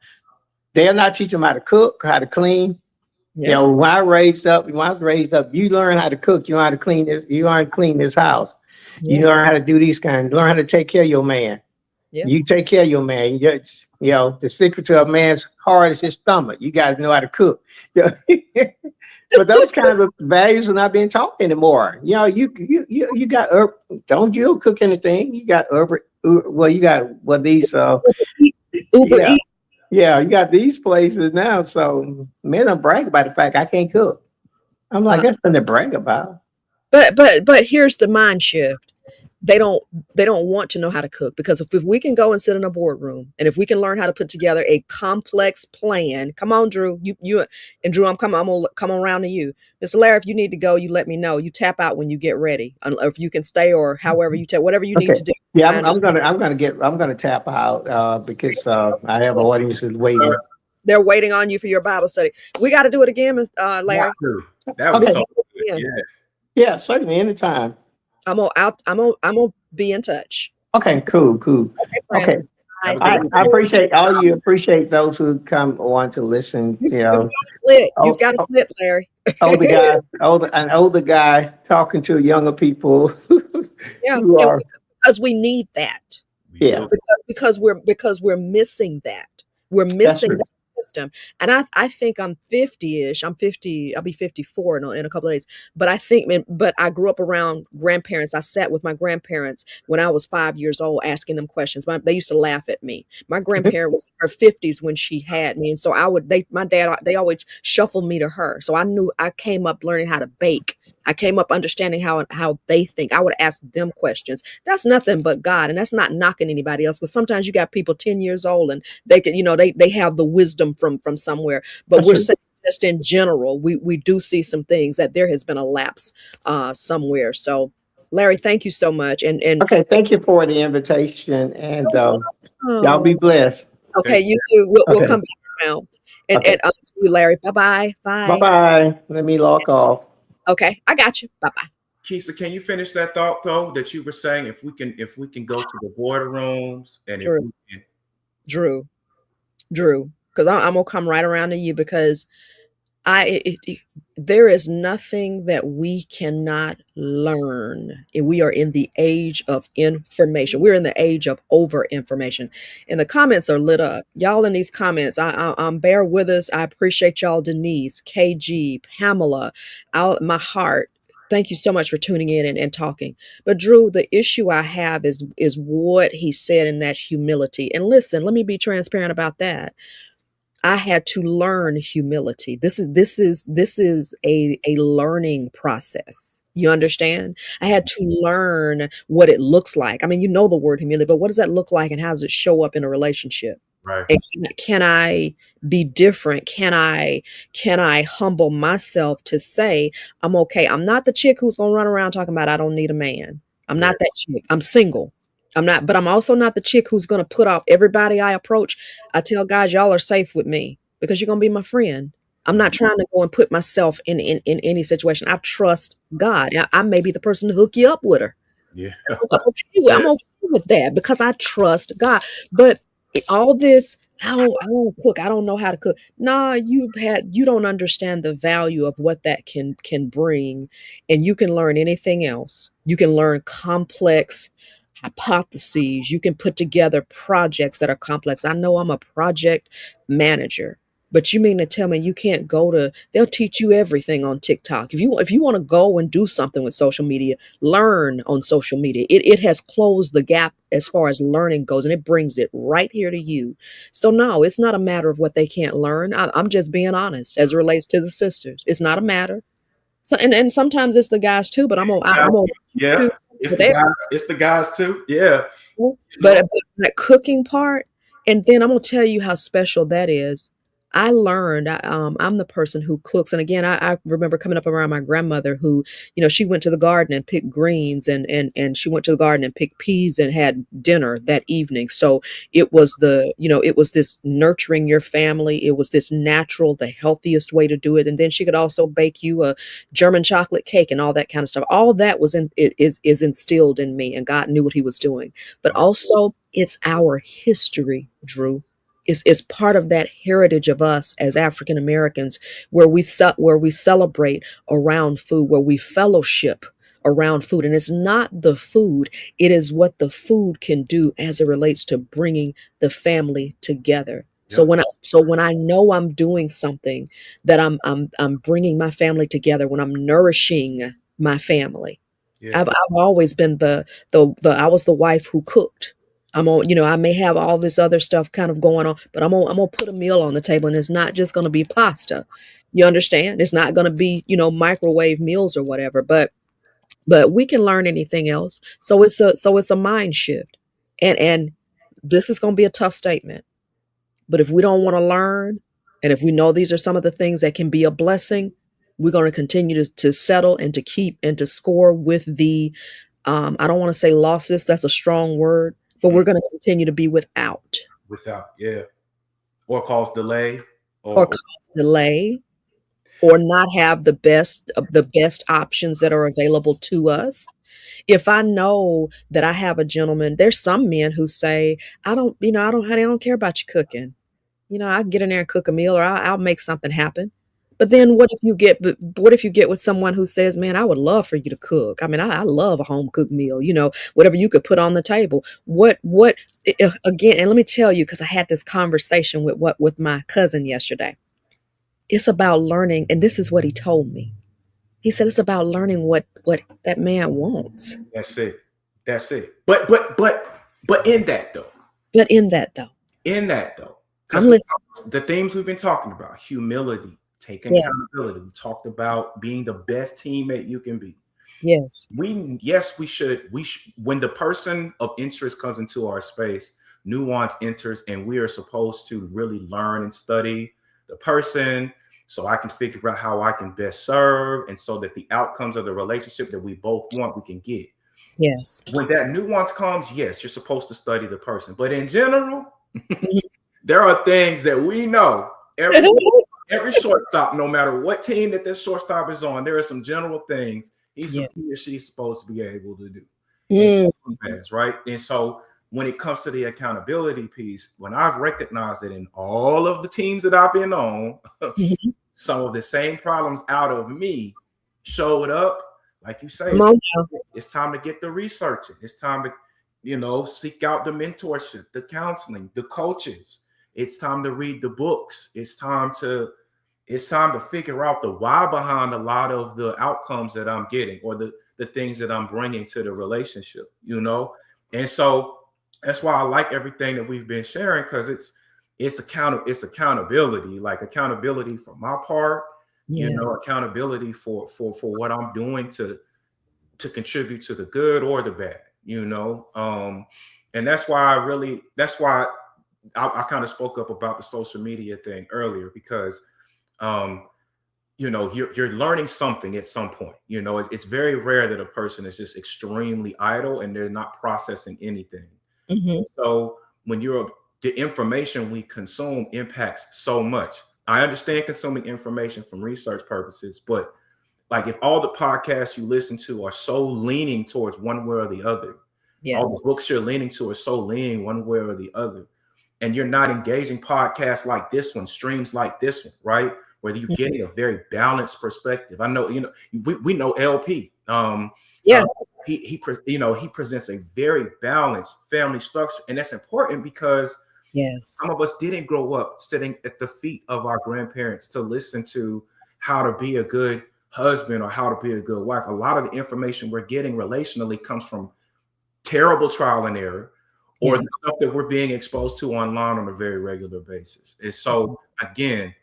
They're not teaching them how to cook, how to clean. Yeah. When I was raised up, you learn how to cook, you learn how to clean this, you learn how to clean this house. You Yeah. learn how to do these kinds, learn how to take care of your man. Yeah. You take care of your man. The secret to a man's heart is his stomach. You guys know how to cook. But those kinds of values are not being taught anymore. You got don't you cook anything? You got you got these Uber yeah. Eats. Yeah, you got these places now. So men are brag about the fact I can't cook. I'm like, Uh, that's nothing to brag about. but here's the mind shift. They don't they don't want to know how to cook, because if we can go and sit in a boardroom, and if we can learn how to put together a complex plan. Come on, Drew. You and Drew, I'm gonna come around to you. Mr. Larry, if you need to go, you let me know. You tap out when you get ready. Or if you can stay, or however you tap, whatever you need Okay. to do. Yeah, I understand. I'm gonna tap out because I have audiences waiting. They're waiting on you for your Bible study. We got to do it again, Got Larry. to. That was Okay. so good. Yeah. Yeah. Yeah, certainly anytime. I'm gonna be in touch. Okay, cool, cool. Okay, friend. Okay. Have Bye. a good I, one. I appreciate all you appreciate those who come want to listen, You've got it lit. You've oh, got it lit, Larry. an older guy talking to younger people Yeah, who and are because we need that. We yeah, do. Because we're missing that. We're that's missing true. that system. And I think I'm 50-ish. I'm 50. I'll be 54 in a couple of days. But but I grew up around grandparents. I sat with my grandparents when I was 5 years old, asking them questions. They used to laugh at me. My grandparent was in her 50s when she had me, and so my dad, they always shuffled me to her. So I came up learning how to bake. I came up understanding how they think. I would ask them questions. That's nothing but God, and that's not knocking anybody else. Because sometimes you got people 10 years old, and they can, they have the wisdom from somewhere. But That's we're true. saying just in general, we do see some things that there has been a lapse somewhere. So, Larry, thank you so much. And Okay, thank you for the invitation, and y'all oh, be blessed. okay, Thank you too. We'll Okay, come back around. And okay. to you, Larry. Bye bye. Bye Bye. bye. Let me log off. Okay, I got you. Bye bye. Keisha, can you finish that thought though that you were saying if we can go to the boardrooms and if Drew, we can Drew, Drew. Because I'm gonna come right around to you, because there is nothing that we cannot learn. And we are in the age of information. We're in the age of over information. And the comments are lit up. Y'all in these comments, bear with us. I appreciate y'all, Denise, KG, Pamela, out my heart. Thank you so much for tuning in and talking. But Drew, the issue I have is what he said in that humility. And listen, let me be transparent about that. I had to learn humility. This is a learning process. You understand? I had to learn what it looks like. I mean, you know the word humility, but what does that look like, and how does it show up in a relationship? right, And can I be different? Can I humble myself to say I'm okay? I'm not the chick who's gonna run around talking about I don't need a man. I'm yeah, not that chick. I'm single. I'm not, but I'm also not the chick who's gonna put off everybody I approach. I tell guys, y'all are safe with me because you're gonna be my friend. I'm not mhm, trying to go and put myself in any situation. I trust God. I may be the person to hook you up with her. yeah, I'm yeah, okay with that because I trust God. But all this, I don't cook. I don't know how to cook. Nah, you don't understand the value of what that can bring, and you can learn anything else. You can learn complex hypotheses. You can put together projects that are complex. I know I'm a project manager. But you mean to tell me you can't go to, they'll teach you everything on TikTok. If you want to go and do something with social media, learn on social media. It has closed the gap as far as learning goes, and it brings it right here to you. So no, it's not a matter of what they can't learn. I'm just being honest as it relates to the sisters. It's not a matter. So and sometimes it's the guys too, but I'm gonna yeah. choose with everything. It's the guys too. Yeah, you But know. that cooking part, and then I'm gonna tell you how special that is. I learned, I'm the person who cooks. And again, I remember coming up around my grandmother who, she went to the garden and picked greens, and she went to the garden and picked peas and had dinner that evening. So it was it was this nurturing your family. It was this natural, the healthiest way to do it. And then she could also bake you a German chocolate cake and all that kind of stuff. All that is instilled in me, and God knew what he was doing. But Right. also it's our history, Drew. Is part of that heritage of us as African Americans, where where we celebrate around food, where we fellowship around food. And it's not the food, it is what the food can do as it relates to bringing the family together. So Yep. when I know I'm doing something that I'm bringing my family together, when I'm nourishing my family. Yeah. I've always been the I was the wife who cooked. I may have all this other stuff kind of going on, but I'm gonna put a meal on the table, and it's not just gonna be pasta. You understand? It's not gonna be, microwave meals or whatever, but we can learn anything else. So it's a mind shift. And this is gonna be a tough statement. But if we don't want to learn, and if we know these are some of the things that can be a blessing, we're going to continue to settle and to keep and to score with the, I don't want to say losses, that's a strong word, but Mhm. we're going to continue to be without Without, yeah, or cause delay, or or cause delay or not have the best options that are available to us. If I know that I have a gentleman, there's some men who say, I don't care about you cooking. I can get in there and cook a meal, or I'll make something happen. But then what if you get with someone who says, "Man, I would love for you to cook. I mean, I love a home cooked meal. Whatever you could put on the table." Again? And let me tell you, because I had this conversation with my cousin yesterday. It's about learning, and this is what he told me. He said it's about learning what that man wants. that's it. That's it. But in that though, But in that though, because I'm listening. the themes we've been talking about, humility, taking Yes, accountability, we talked about being the best teammate you can be. yes, We when the person of interest comes into our space, nuance enters, and we are supposed to really learn and study the person, so I can figure out how I can best serve, and so that the outcomes of the relationship that we both want, we can get. yes. When that nuance comes, yes, you're supposed to study the person, but in general, Mhm. there are things that we know. Every shortstop, no matter what team that this shortstop is on, there are some general things Yeah. he or she's supposed to be able to do. And Mm. right. And so when it comes to the accountability piece, when I've recognized that in all of the teams that I've been on, Mhm. some of the same problems out of me showed up, like you say, Come on now. it's time to get the researching. It's time to, seek out the mentorship, the counseling, the coaches. It's time to read the books. It's time to figure out the why behind a lot of the outcomes that I'm getting, or the things that I'm bringing to the relationship. And so that's why I like everything that we've been sharing, because it's accountability, like accountability for my part, Yeah. accountability for what I'm doing to contribute to the good or the bad. And that's why I kind of spoke up about the social media thing earlier, because um you're learning something at some point. It's very rare that a person is just extremely idle and they're not processing anything. Mhm. So when the information we consume impacts so much. I understand consuming information from research purposes, but like, if all the podcasts you listen to are so leaning towards one way or the other, all the Yes. books you're leaning to are so leaning one way or the other, and you're not engaging podcasts like this one, streams like this one, right? Where you're Mhm. getting a very balanced perspective. I know, we know LP. Yeah. He presents a very balanced family structure, and that's important because Yes. some of us didn't grow up sitting at the feet of our grandparents to listen to how to be a good husband or how to be a good wife. A lot of the information we're getting relationally comes from terrible trial and error, or Yeah. the stuff that we're being exposed to online on a very regular basis. And so, again,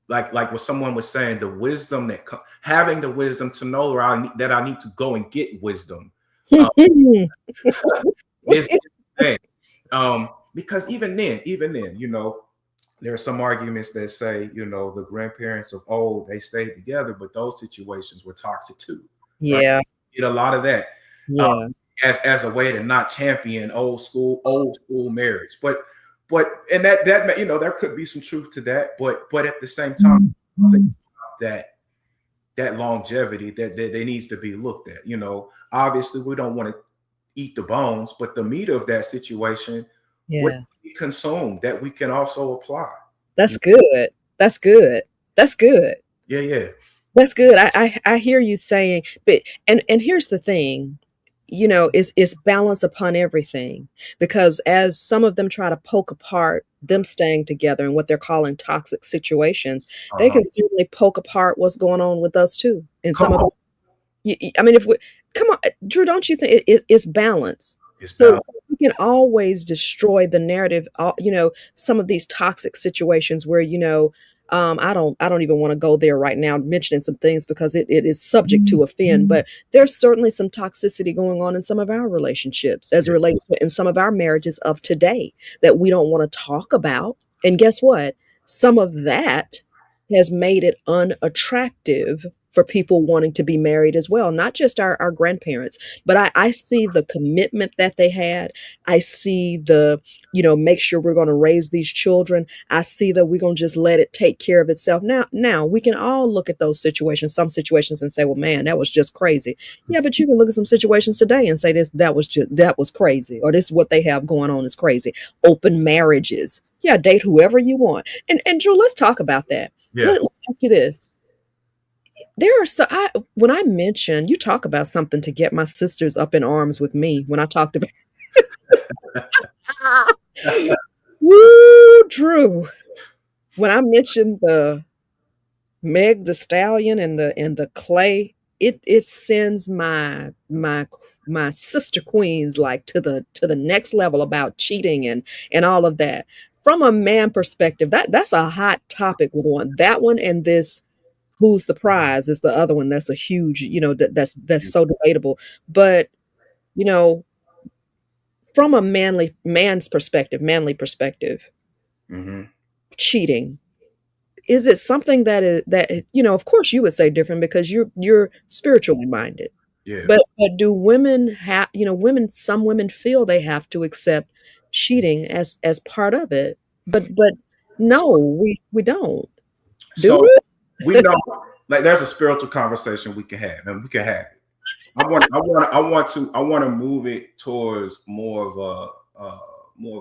like what someone was saying, the wisdom having the wisdom to know that I need to go and get wisdom uh, is the thing. Because even then, There are some arguments that say, you know, the grandparents of old, they stayed together, but those situations were toxic too, right? Yeah. You get a lot of that uh, Yeah. as a way to not champion old school marriage. But and that you know, there could be some truth to that, but at the same time, I think that that longevity that they needs to be looked at. You know, obviously we don't want to eat the bones, but the meat of that situation would Yeah. be consumed that we can also apply. That's good. That's good. That's good. Yeah, yeah. That's good. I hear you saying, but and here's the thing, it's balance upon everything, because as some of them try to poke apart them staying together and what they're calling toxic situations, they Uh-huh. can certainly poke apart what's going on with us too. And Come some of on. it, I mean, if we come on, Drew, don't you think it's balance? It's So balance. we can always destroy the narrative. Some of these toxic situations where I don't even want to go there right now, mentioning some things because it is subject to offend. But there's certainly some toxicity going on in some of our relationships as it Yeah. relates to in some of our marriages of today that we don't want to talk about. And guess what? Some of that has made it unattractive for people wanting to be married as well, not just our grandparents, but I see the commitment that they had. I see the, make sure we're going to raise these children. I see that we're going to just let it take care of itself. Now we can all look at those situations, some situations, and say, well, man, that was just crazy. Yeah, but you can look at some situations today and say that was crazy, or this what they have going on is crazy. Open marriages. Yeah, date whoever you want. And Drew, let's talk about that. Yeah. Let me ask you this. There are when I mentioned, you talk about something to get my sisters up in arms with me when I talked about woo, Drew. When I mentioned the Meg the Stallion and the clay, it sends my sister queens like to the next level about cheating and all of that. From a man perspective, that's a hot topic with that one and this who's the prize is the other one that's a huge, that's so debatable. But, you know, from a manly perspective, Mm-hmm. cheating, is it something that of course you would say different because you're spiritually minded. Yeah. But do women have, some women feel they have to accept cheating as part of it. But no, we don't. Do So we we? know, like, there's a spiritual conversation we can have, and we can have it. I want to move it towards more of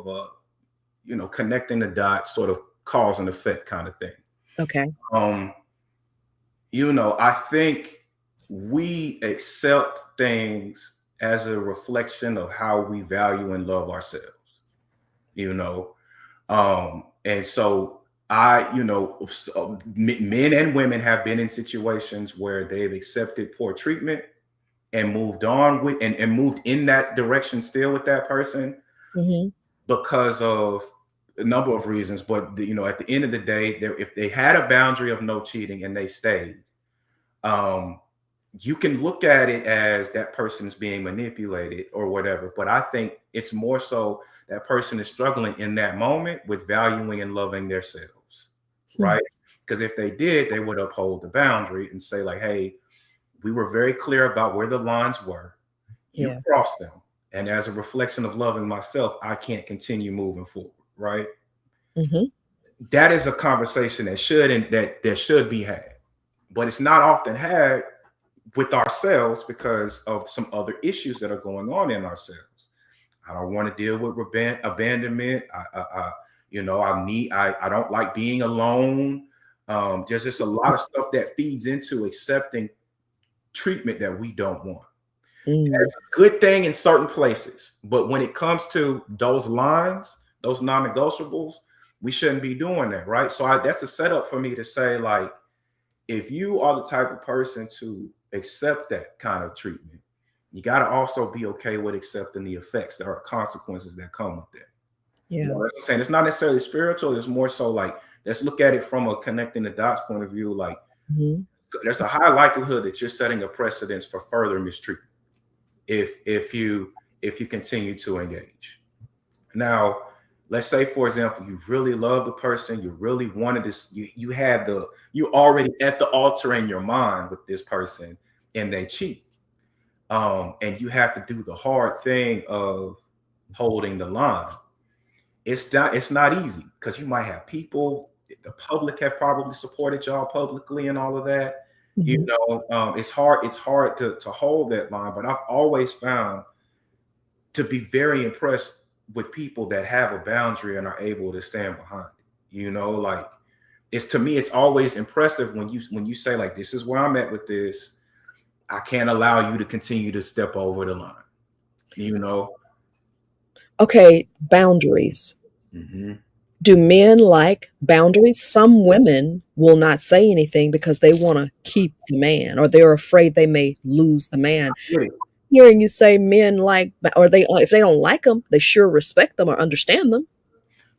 a, you know, connecting the dots, sort of cause and effect kind of thing. Okay. Um, you know, I think we accept things as a reflection of how we value and love ourselves. You know, and so you know, men and women have been in situations where they've accepted poor treatment and moved on with and moved in that direction still with that person Hmm. because of a number of reasons. But you know, at the end of the day, if they had a boundary of no cheating and they stayed, um, you can look at it as that person's being manipulated or whatever. But I think it's more so that person is struggling in that moment with valuing and loving themselves, right? Because if they did, they would uphold the boundary and say, like, hey, we were very clear about where the lines were. You Yeah. crossed them. And as a reflection of loving myself, I can't continue moving forward, right? Hmm. That is a conversation that should be had. But it's not often had with ourselves because of some other issues that are going on in ourselves. I don't want to deal with abandonment. You know, I don't like being alone. There's just a lot of stuff that feeds into accepting treatment that we don't want. Mm. It's a good thing in certain places, but when it comes to those lines, those non-negotiables, we shouldn't be doing that, right? So that's a setup for me to say, like, if you are the type of person to accept that kind of treatment, you got to also be okay with accepting the effects. There are consequences that come with that. You Yeah. know what I'm saying? It's not necessarily spiritual. It's more so like, let's look at it from a connecting the dots point of view. Like, Hmm. there's a high likelihood that you're setting a precedence for further mistreatment if you continue to engage. Now, let's say, for example, you really love the person, you really wanted this, you already at the altar in your mind with this person, and they cheat. And you have to do the hard thing of holding the line. It's not easy because you might have people, the public have probably supported y'all publicly and all of that. Mhm. It's hard to hold that line, but I've always found to be very impressed with people that have a boundary and are able to stand behind it. Like, it's, to me, it's always impressive when you say, like, this is where I'm at with this. I can't allow you to continue to step over the line. You know. Okay, boundaries. Hmm. Do men like boundaries? Some women will not say anything because they want to keep the man, or they're afraid they may lose the man. Hearing you say men like, or they, if they don't like them, they sure respect them or understand them.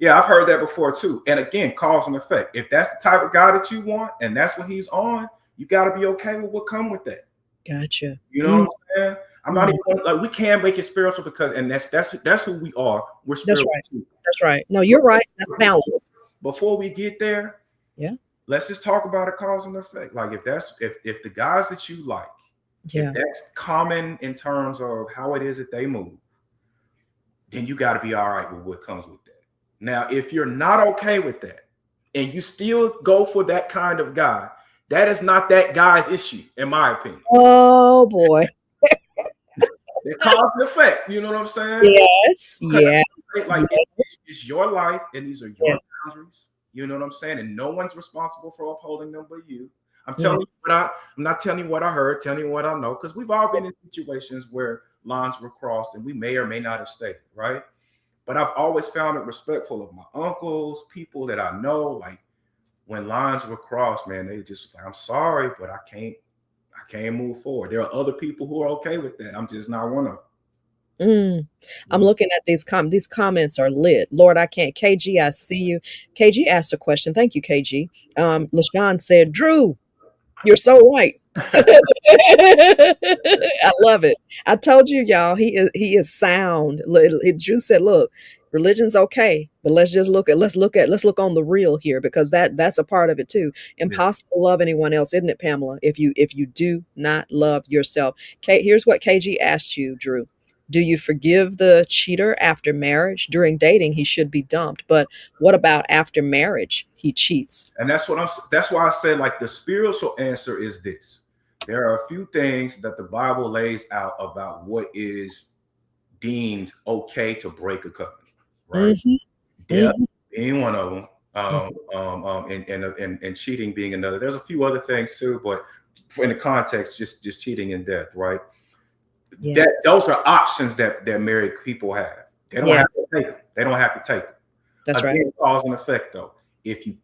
Yeah, I've heard that before too. And again, cause and effect. If that's the type of guy that you want and that's what he's on, you got to be okay with what come with that. Gotcha. You know what I'm saying? I'm not Mhm. even like, we can't make it spiritual because, and that's who we are. We're That's spiritual right. too. That's right. No, you're right. That's balance. Before we get there, Yeah. let's just talk about a cause and effect. Like, if the guys that you like, if Yeah. that's common in terms of how it is that they move, then you got to be all right with what comes with that. Now, if you're not okay with that and you still go for that kind of guy, that is not that guy's issue, in my opinion. Oh boy. The cause and effect, you know what I'm saying? Yes. Because Yeah. like, Yes. it's your life and these are Yes. your boundaries. You know what I'm saying? And no one's responsible for upholding them but you. I'm telling you Yes. I'm not telling you what I heard, telling you what I know, because we've all been in situations where lines were crossed and we may or may not have stayed, right? But I've always found it respectful of my uncles, people that I know. Like, when lines were crossed, man, they just like, I'm sorry, but I can't move forward. There are other people who are okay with that. I'm just not one of Mm. I'm them. looking at these comments are lit. Lord, I can't. KG, I see you. KG asked a question. Thank you, KG. LaShawn said, Drew, you're so right. I love it. I told you, y'all, he is sound. Drew said, "Look, religion's okay, but let's look on the real here because that's a part of it too. Yeah. Impossible to love anyone else, isn't it, Pamela? If you do not love yourself." Here's what KG asked you, Drew. Do you forgive the cheater after marriage? During dating, he should be dumped. But what about after marriage? He cheats. And that's why I said, like, the spiritual answer is this. There are a few things that the Bible lays out about what is deemed okay to break a covenant, right? Hmm. Death being one of them, and cheating being another. There's a few other things too, but in the context, just cheating and death, right? That Yes. those are options that married people have. They don't Yes. have to take them. They don't have to take them. That's right. Again, cause and effect though. If you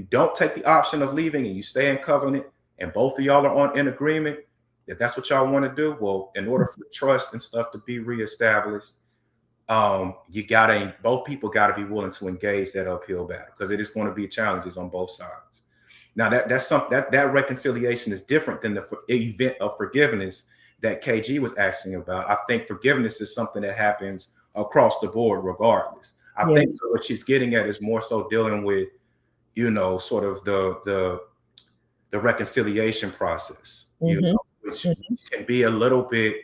don't take the option of leaving and you stay in covenant and both of y'all are in agreement that that's what y'all want to do, well, in order for trust and stuff to be reestablished, both people gotta be willing to engage that uphill battle because it is going to be challenges on both sides. Now that's something that reconciliation is different than the event of forgiveness that KG was asking about. I think forgiveness is something that happens across the board regardless. I think Yes. what she's getting at is more so dealing with, sort of the reconciliation process, Mhm. which Mhm. can be a little bit,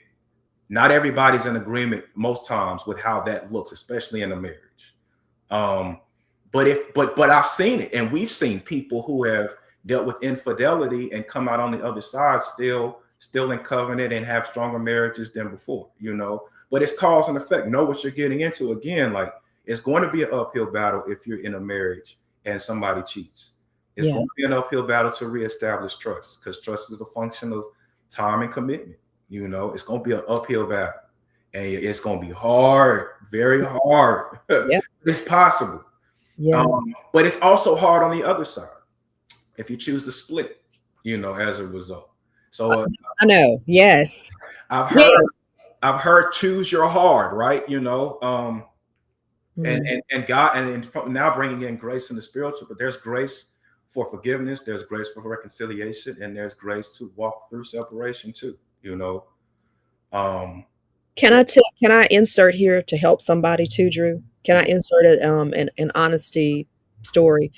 not everybody's in agreement most times with how that looks, especially in a marriage. Um, but I've seen it, and we've seen people who have dealt with infidelity and come out on the other side still in covenant and have stronger marriages than before, But it's cause and effect. Know what you're getting into. Again, like, it's going to be an uphill battle if you're in a marriage and somebody cheats. It's Yeah. going to be an uphill battle to reestablish trust because trust is a function of time and commitment. It's going to be an uphill battle, and it's going to be hard, very hard. Yeah. It's possible, Yeah. but it's also hard on the other side if you choose to split, as a result. So I know. Yes. I've Yes. heard I've heard choose your hard, right? And Mm. and God, and now bringing in grace in the spiritual, but there's grace for forgiveness, there's grace for reconciliation, and there's grace to walk through separation too. Um, Can I insert here to help somebody too, Drew? Can I insert an honesty story?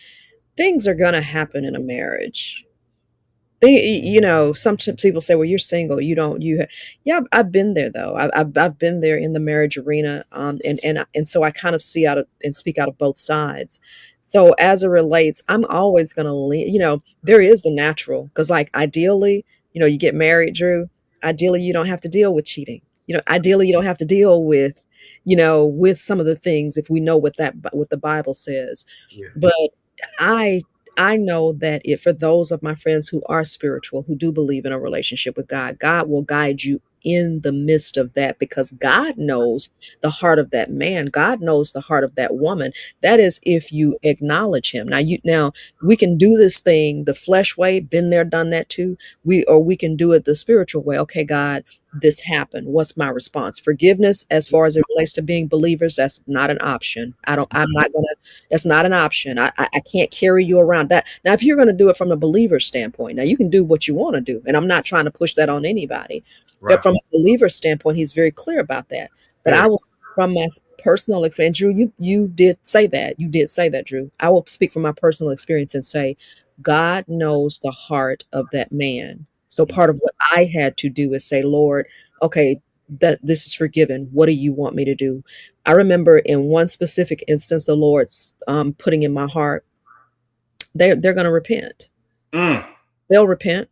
Things are gonna happen in a marriage. Some people say, well, you're single, you don't you ha-. Yeah, I've been there though. I've been there in the marriage arena, and so I kind of see out of and speak out of both sides. So as it relates, I'm always going to lean, there is the natural, because like ideally, you get married, Drew, ideally you don't have to deal with cheating, ideally you don't have to deal with, with some of the things, if we know what the Bible says. Yeah. But I I know that if for those of my friends who are spiritual, who do believe in a relationship with God, God will guide you in the midst of that, because God knows the heart of that man. God knows the heart of that woman. That is if you acknowledge him. Now we can do this thing the flesh way, been there, done that too. We can do it the spiritual way. Okay, God, this happened. What's my response? Forgiveness, as far as it relates to being believers, that's not an option. I'm not gonna That's not an option. I can't carry you around that. Now, if you're going to do it from a believer standpoint, now you can do what you want to do. And I'm not trying to push that on anybody. But Right. from a believer standpoint, he's very clear about that. But I Very. will, from my personal experience, Drew, you did say that. You did say that, Drew. I will speak from my personal experience and say, God knows the heart of that man. So part of what I had to do is say, Lord, okay, that this is forgiven. What do you want me to do? I remember in one specific instance, the Lord's putting in my heart, they're going to repent. Mm. They'll repent.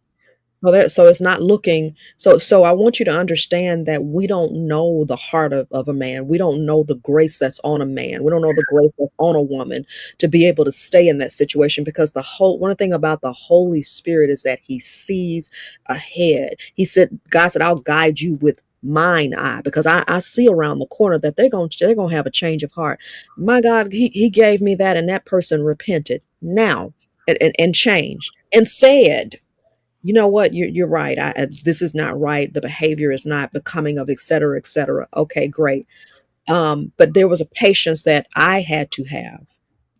So it's not looking so I want you to understand that we don't know the heart of a man. We don't know the grace that's on a man. We don't know the grace that's on a woman to be able to stay in that situation, because the whole one thing about the Holy Spirit is that he sees ahead. God said, I'll guide you with mine eye, because I see around the corner that they're gonna have a change of heart. My God, he gave me that, and that person repented now and changed and said, you know what, you're right, this is not right, the behavior is not becoming of, et cetera, et cetera. Okay, great. But there was a patience that I had to have.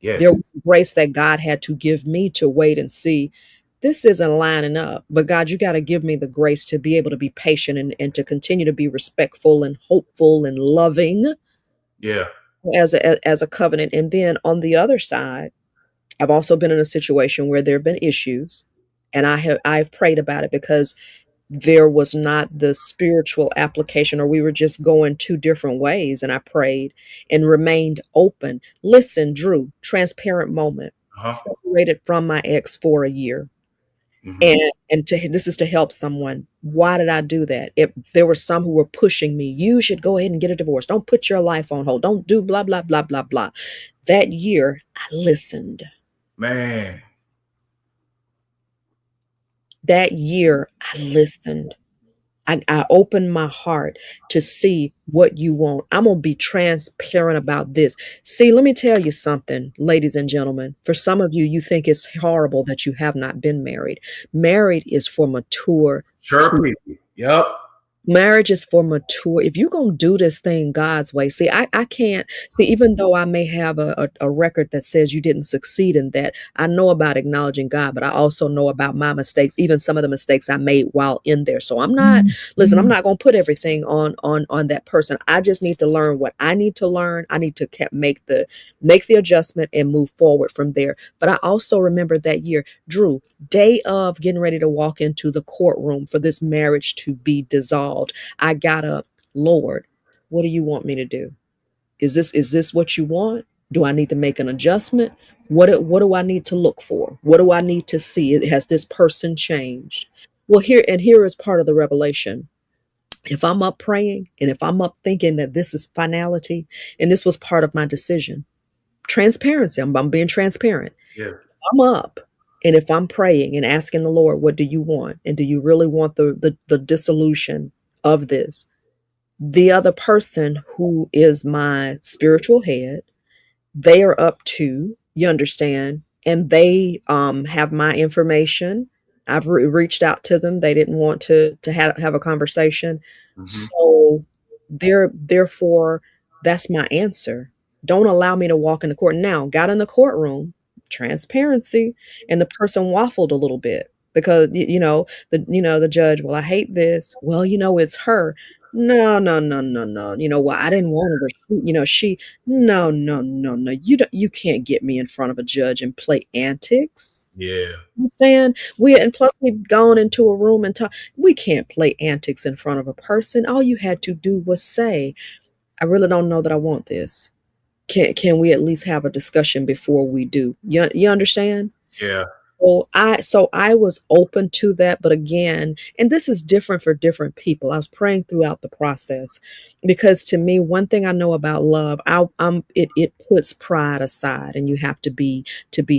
There Yes. was grace that God had to give me to wait and see, this isn't lining up, but God, you got to give me the grace to be able to be patient, and to continue to be respectful and hopeful and loving Yeah. as a covenant. And then on the other side, I've also been in a situation where there have been issues, and I've prayed about it, because there was not the spiritual application, or we were just going two different ways. And I prayed and remained open. Listen, Drew, transparent moment. Uh-huh. Separated from my ex for a year. Hmm. And this is to help someone. Why did I do that? If there were some who were pushing me, you should go ahead and get a divorce. Don't put your life on hold. Don't do blah, blah, blah, blah, blah. That year, I listened. Man. That year, I listened. I open my heart to see what you want. I'm going to be transparent about this. See, let me tell you something, ladies and gentlemen. For some of you, you think it's horrible that you have not been married. Married is for mature Sure people. people. Yep. Marriage is for mature. If you're going to do this thing God's way, see, I can't see, even though I may have a record that says you didn't succeed in that, I know about acknowledging God, but I also know about my mistakes, even some of the mistakes I made while in there. So listen, I'm not going to put everything on that person. I just need to learn what I need to learn. I need to make the adjustment and move forward from there. But I also remember that year, Drew, day of getting ready to walk into the courtroom for this marriage to be dissolved, I got up. Lord, what do you want me to do? Is this what you want? Do I need to make an adjustment? What do I need to look for? What do I need to see? Has this person changed? Well, here is part of the revelation. If I'm up praying, and if I'm up thinking that this is finality, and this was part of my decision, transparency, I'm being transparent. Yeah. I'm up, and if I'm praying and asking the Lord, what do you want? And do you really want the dissolution of this? The other person, who is my spiritual head, they are up to, you understand, and they have my information. I've reached out to them. They didn't want to have a conversation. Hmm. So therefore, that's my answer. Don't allow me to walk in the court. Now, got in the courtroom, transparency, and the person waffled a little bit, because the judge, well, I hate this. Well, it's her. No, no, no, no, no. You know what? I didn't want her to shoot. No, no, no, no. You can't get me in front of a judge and play antics. Yeah. Understand? And plus we've gone into a room and talk. We can't play antics in front of a person. All you had to do was say, I really don't know that I want this. Can we at least have a discussion before we do? You understand? Yeah. So I was open to that, but again, and this is different for different people. I was praying throughout the process because to me, one thing I know about love, it puts pride aside, and you have to be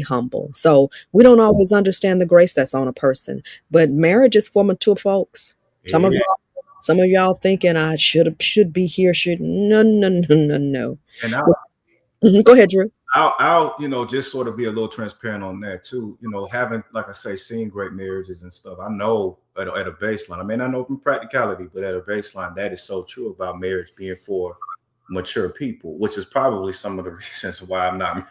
humble. So we don't always understand the grace that's on a person, but marriage is for mature folks. Some of Yeah. y'all, some of y'all thinking I should be here. Should no no no no no. And Mhm, go ahead, Drew. I'll just sort of be a little transparent on that too. Having, like I say, seen great marriages and stuff. I know at a baseline. I may not know from practicality, but at a baseline, that is so true about marriage being for mature people, which is probably some of the reasons why I'm not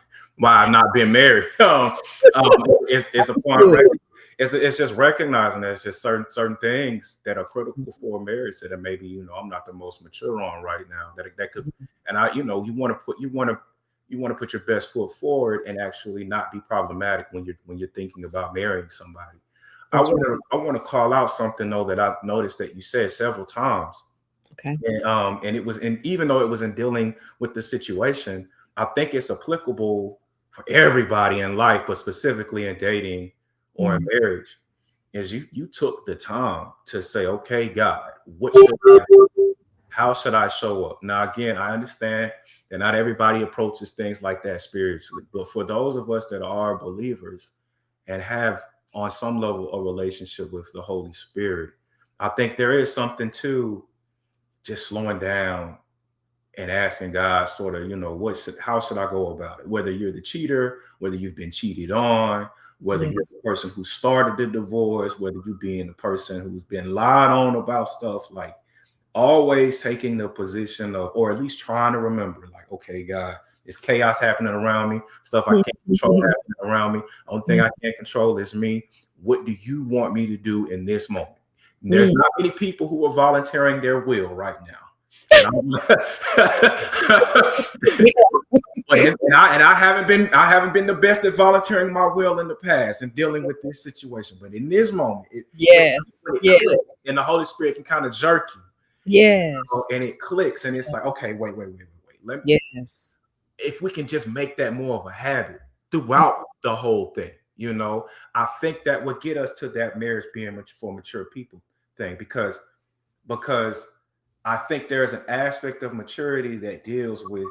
being married. It's a point. It's just recognizing that it's just certain things that are critical for a marriage that maybe I'm not the most mature on right now. That could, and you want to put your best foot forward and actually not be problematic when you're thinking about marrying somebody. That's right. I want to call out something though that I've noticed that you said several times, Okay. and it was, and even though it was in dealing with the situation, I think it's applicable for everybody in life, but specifically in dating or in marriage. Is you took the time to say, okay, God, what should I do? How should I show up? Now, again, I understand that not everybody approaches things like that spiritually, but for those of us that are believers and have on some level a relationship with the Holy Spirit, I think there is something to just slowing down and asking God sort of, how should I go about it? Whether you're the cheater, whether you've been cheated on, whether you're Yes. the person who started the divorce, whether you being the person who's been lied on about stuff, like always taking the position of, or at least trying to remember, like, okay, God, it's chaos happening around me, stuff I can't control happening around me. Only thing I can't control is me. What do you want me to do in this moment? And there's not many people who are volunteering their will right now. And I haven't been the best at volunteering my will in the past and dealing with this situation. But in this moment, Yes. Yes. clicks, and the Holy Spirit can kind of jerk you, Yes. and it clicks, and it's like, okay, wait. Yes. If we can just make that more of a habit throughout the whole thing, I think that would get us to that marriage being for mature people thing, because I think there's an aspect of maturity that deals with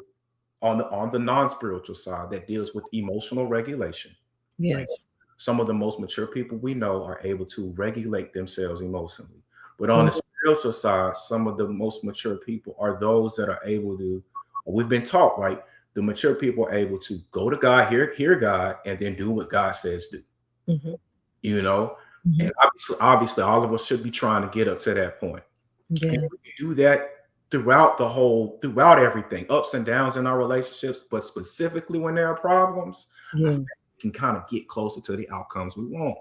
on the non-spiritual side, that deals with emotional regulation. Like, Yes. some of the most mature people we know are able to regulate themselves emotionally. But on the Mhm. spiritual side, some of the most mature people are those that are able to, we've been taught, right? The mature people are able to go to God, hear God, and then do what God says do. Mhm. You know, Mhm. and obviously, all of us should be trying to get up to that point. And Yeah. we can do that throughout everything, ups and downs in our relationships, but specifically when there are problems, I Yeah. think we can kind of get closer to the outcomes we want.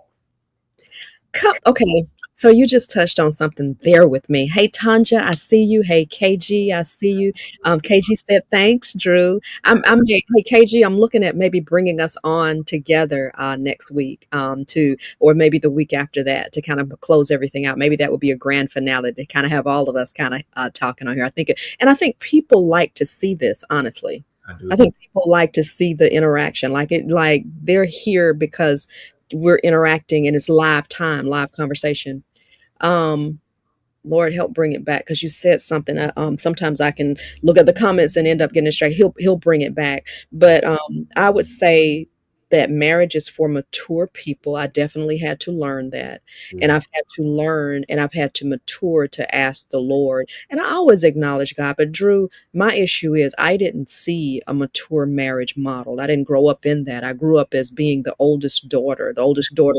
Okay, so you just touched on something there with me. Hey, Tanja, I see you. Hey, KG, I see you. KG said, thanks, Drew. Hey, KG, I'm looking at maybe bringing us on together next week or maybe the week after that to kind of close everything out. Maybe that would be a grand finale to kind of have all of us kind of talking on here. I think people like to see this, honestly. I do. I think people like to see the interaction, like they're here because we're interacting and it's live time, live conversation. Um, Lord help bring it back because you said something. Sometimes I can look at the comments and end up getting distracted. He'll bring it back, but I would say that marriage is for mature people. I definitely had to learn that, and Yeah. I've had to learn and I've had to mature to ask the Lord. And I always acknowledge God, but Drew, my issue is I didn't see a mature marriage modeled. I didn't grow up in that. I grew up as being the oldest daughter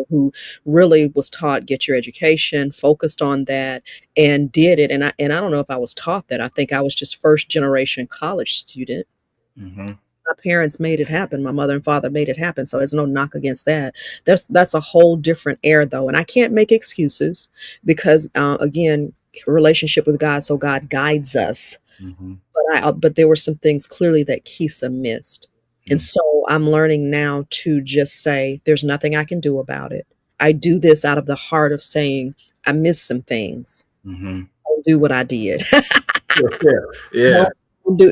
who really was taught get your education, focused on that and did it. And I don't know if I was taught that. I think I was just first generation college student. Mm-hmm. My parents made it happen. My mother and father made it happen. So there's no knock against that. That's a whole different air though. And I can't make excuses because again, relationship with God, so God guides us. Mm-hmm. But there were some things clearly that Kisa missed. And Mm-hmm. so I'm learning now to just say, there's nothing I can do about it. I do this out of the heart of saying, I missed some things. Mm-hmm. Don't do what I did. Yeah. Yeah.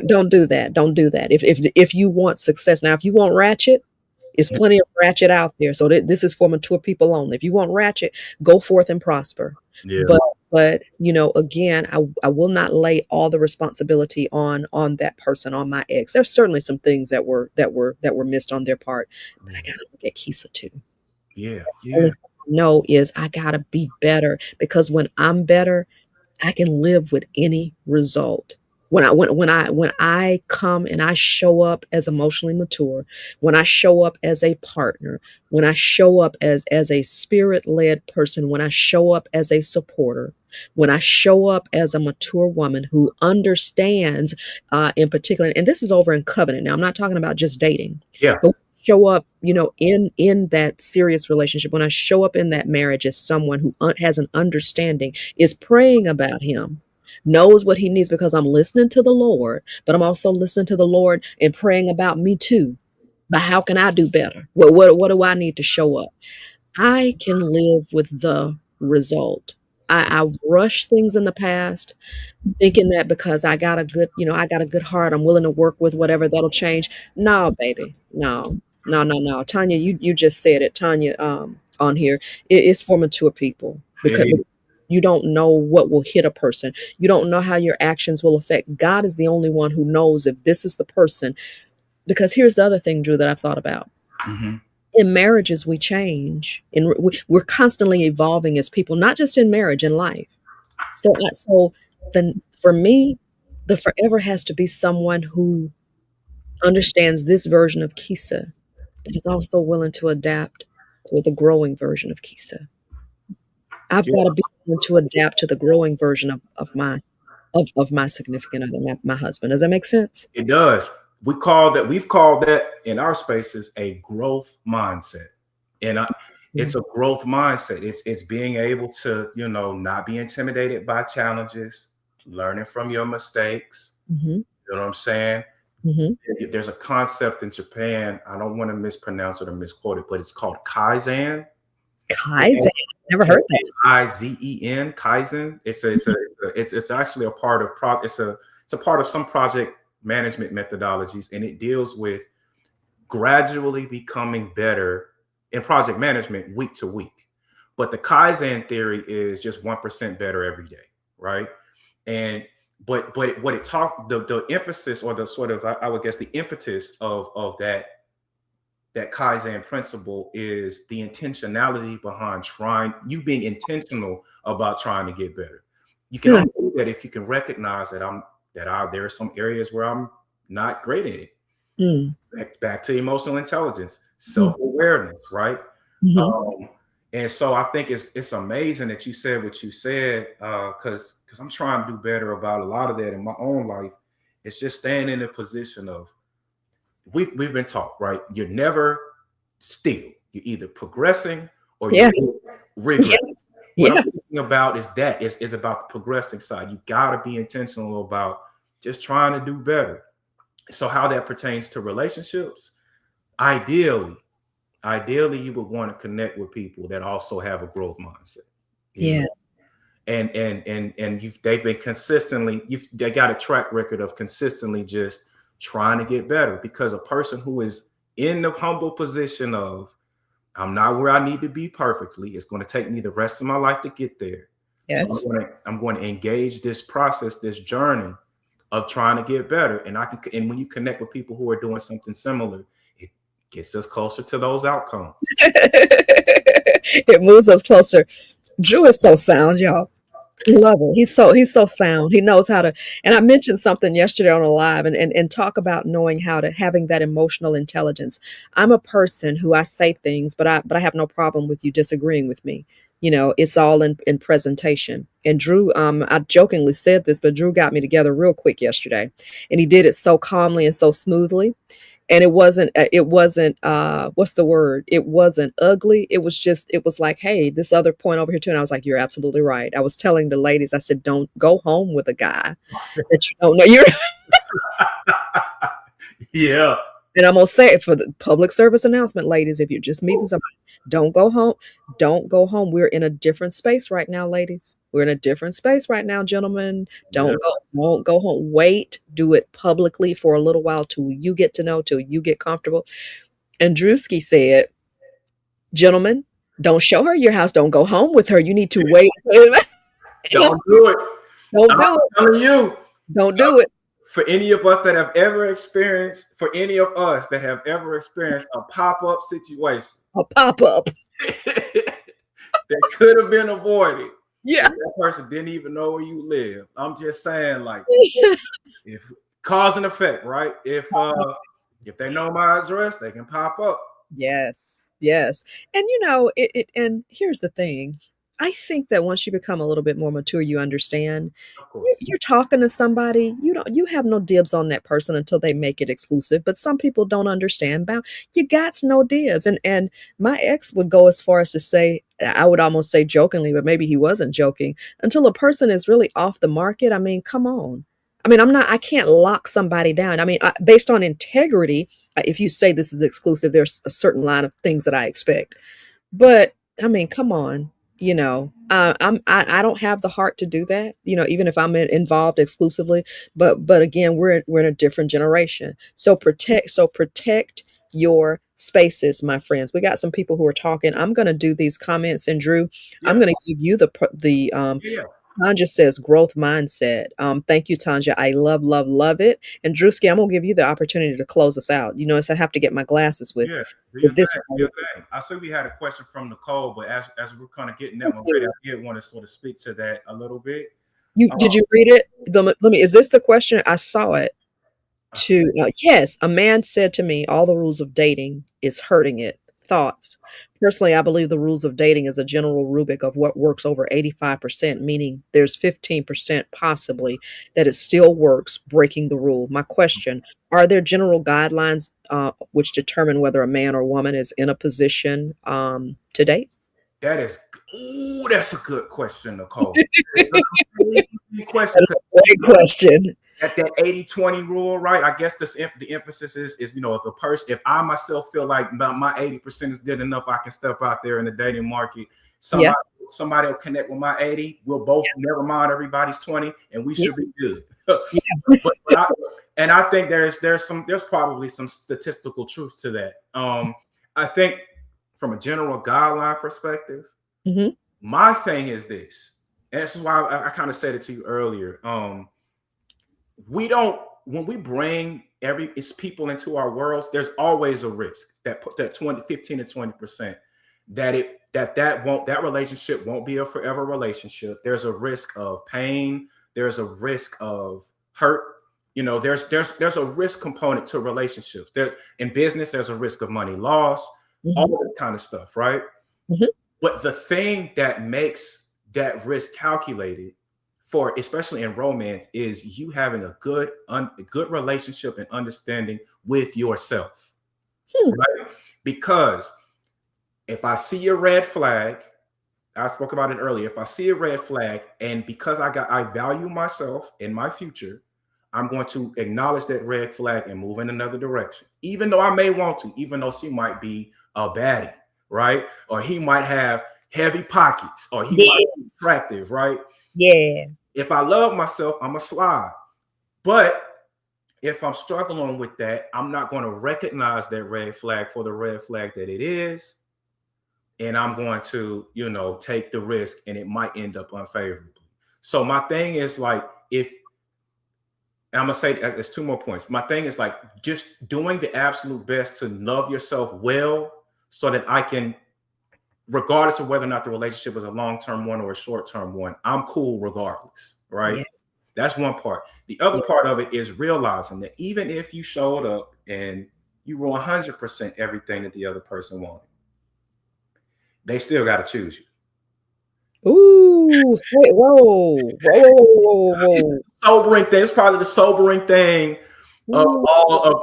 Don't do that. Don't do that. If you want success, now if you want ratchet, there's plenty of ratchet out there. So this is for mature people only. If you want ratchet, go forth and prosper. Yeah. But again, I will not lay all the responsibility on that person, on my ex. There's certainly some things that were missed on their part, but I gotta look at Kisa too. Yeah. Only Yeah. thing I know is I gotta be better, because when I'm better, I can live with any result. When I come and I show up as emotionally mature, when I show up as a partner, when I show up as a spirit-led person, when I show up as a supporter, when I show up as a mature woman who understands, in particular, and this is over in covenant. Now, I'm not talking about just dating, Yeah. but show up, in that serious relationship. When I show up in that marriage as someone who has an understanding, is praying about him, knows what he needs, because I'm listening to the Lord, but I'm also listening to the Lord and praying about me too. But how can I do better? What do I need to show up? I can live with the result. I rushed things in the past, thinking that because I got a good heart, I'm willing to work with whatever, that'll change. No, baby. No. No, no, no. Tanya, you just said it, Tanya, on here. It's for mature people, It because is. you don't know what will hit a person. You don't know how your actions will affect. God is the only one who knows if this is the person. Because here's the other thing, Drew, that I've thought about. Mm-hmm. In marriages, we change, and we're constantly evolving as people, not just in marriage, in life. So then for me, the forever has to be someone who understands this version of Kisa, but is also willing to adapt to the growing version of Kisa. I've got to be willing to adapt to the growing version of my significant other, my husband. Does that make sense? It does. We've called that in our spaces a growth mindset. And it's a growth mindset. It's being able to, not be intimidated by challenges, learning from your mistakes. Mm-hmm. You know what I'm saying? Mm-hmm. There's a concept in Japan. I don't want to mispronounce it or misquote it, but it's called Kaizen. Kaizen. Never heard that. Kaizen. Kaizen. It's actually a part of it's a part of some project management methodologies, and it deals with gradually becoming better in project management week to week. But the Kaizen theory is just 1% better every day, right? And but what it talked the emphasis, or the sort of, I would guess, the impetus of that Kaizen principle is the intentionality behind you being intentional about trying to get better. You can Good. only do that if you can recognize that there are some areas where I'm not great at it. Mm. Back to emotional intelligence, Mm. self-awareness, right? Mhm. And so I think it's amazing that you said what you said, because I'm trying to do better about a lot of that in my own life. It's just staying in a position of, we've been taught, right? You're never still. You're either progressing or Yeah. you're Yeah. regressing. What I'm Yeah. thinking about is about the progressing side. You got to be intentional about just trying to do better. So how that pertains to relationships, ideally, you would want to connect with people that also have a growth mindset. You Yeah. know, and they've been consistently, they got a track record of consistently just trying to get better, because a person who is in the humble position of, I'm not where I need to be perfectly, it's going to take me the rest of my life to get there, so Yes. I'm going to engage this process, this journey of trying to get better. And when you connect with people who are doing something similar, it gets us closer to those outcomes. It moves us closer. Drew is so sound, y'all. Love it. He's so sound. He knows how to. And I mentioned something yesterday on a live, and talk about knowing how to, having that emotional intelligence. I'm a person who, I say things, but I have no problem with you disagreeing with me. It's all in presentation. And Drew, I jokingly said this, but Drew got me together real quick yesterday, and he did it so calmly and so smoothly. And it wasn't what's the word? It wasn't ugly. It was like, hey, this other point over here too. And I was like, you're absolutely right. I was telling the ladies, I said, don't go home with a guy that you don't know. You're Yeah. And I'm gonna say it for the public service announcement, ladies. If you're just meeting somebody, don't go home. Don't go home. We're in a different space right now, ladies. We're in a different space right now, gentlemen. Yeah. Don't go home. Wait. Do it publicly for a little while till you get to know, till you get comfortable. And Drewski said, gentlemen, don't show her your house. Don't go home with her. You need to wait. Don't do it. Don't I'm do it. telling you. Don't do it. For any of us that have ever experienced, a pop-up situation A pop up. that could have been avoided, Yeah. and that person didn't even know where you live. I'm just saying, like, if cause and effect, right? If they know my address, they can pop up. Yes, yes. And and here's the thing. I think that once you become a little bit more mature, you understand. Of course. You're talking to somebody, you have no dibs on that person until they make it exclusive. But some people don't understand about you got no dibs. And my ex would go as far as to say, I would almost say jokingly, but maybe he wasn't joking, until a person is really off the market. I mean, come on. I mean, I can't lock somebody down. I mean, based on integrity, if you say this is exclusive, there's a certain line of things that I expect. But I mean, come on, I don't have the heart to do that. Even if I'm involved exclusively. But again, we're in a different generation. So protect your spaces, my friends. We got some people who are talking. I'm going to do these comments, and Drew, Yeah. I'm going to give you the Yeah. Tanja says growth mindset. Thank you, Tanja. I love, love, love it. And Drewski, I'm gonna give you the opportunity to close us out. So I have to get my glasses with Yeah. Do your with thing. this Do your one. thing. I see we had a question from Nicole, but as we're kind of getting that one ready, I did want to sort of speak to that a little bit. You Um, did you read it? Let me. Is this the question? I saw it. Yes, a man said to me, all the rules of dating is hurting it. Thoughts. Personally, I believe the rules of dating is a general rubric of what works over 85%, meaning there's 15% possibly that it still works, breaking the rule. My question: are there general guidelines which determine whether a man or woman is in a position to date? that's a good question, Nicole. It's a completely question. That is a great question. At that 80-20 rule, right? I guess the emphasis is if I myself feel like my 80% is good enough, I can step out there in the dating market. Yeah. Somebody will connect with my 80. We'll both never mind everybody's 20, and we should be good. I think there's probably some statistical truth to that. I think from a general guideline perspective, Mhm. my thing is this, and this is why I kind of said it to you earlier. We don't When we bring it's people into our worlds, there's always a risk that 15 to 20% that relationship won't be a forever relationship. There's a risk of pain, there's a risk of hurt. There's a risk component to relationships. There in business, there's a risk of money loss, all Mhm. of this kind of stuff, right? Mhm. But the thing that makes that risk calculated for especially in romance is you having a good relationship and understanding with yourself, Hmm. right? Because if I see a red flag, I spoke about it earlier. If I see a red flag, and because I value myself and my future, I'm going to acknowledge that red flag and move in another direction, even though I may want to, even though she might be a baddie, right? Or he might have heavy pockets, or he might be attractive, right? Yeah. If I love myself, I'm a slide. But if I'm struggling with that, I'm not going to recognize that red flag for the red flag that it is. And I'm going to, take the risk, and it might end up unfavorably. So my thing is like, if I'm gonna say there's two more points. My thing is like just doing the absolute best to love yourself well, so that I can, regardless of whether or not the relationship is a long-term one or a short-term one, I'm cool regardless, right? Yeah. That's one part. The other Yeah. part of it is realizing that even if you showed up and you were 100% everything that the other person wanted, they still got to choose you. Ooh, whoa, whoa, whoa, whoa, whoa, It's whoa. sobering thing. It's probably the sobering thing of Ooh, all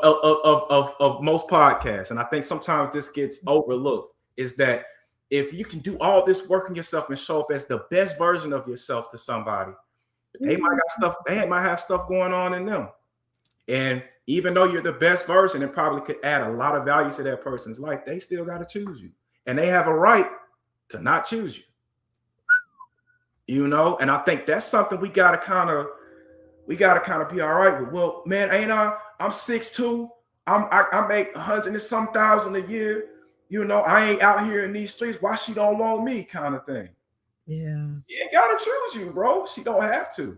of most podcasts. And I think sometimes this gets overlooked is that if you can do all this work on yourself and show up as the best version of yourself to somebody, ooh, they might have stuff going on in them. And even though you're the best version and probably could add a lot of value to that person's life, they still got to choose you. And they have a right to not choose you. And I think that's something we gotta kind of be all right with. Well, man, ain't I'm 6'2". I make 100 and some thousand a year. I ain't out here in these streets. Why she don't want me? Kind of thing. yeah. You ain't gotta choose you, bro. She don't have to.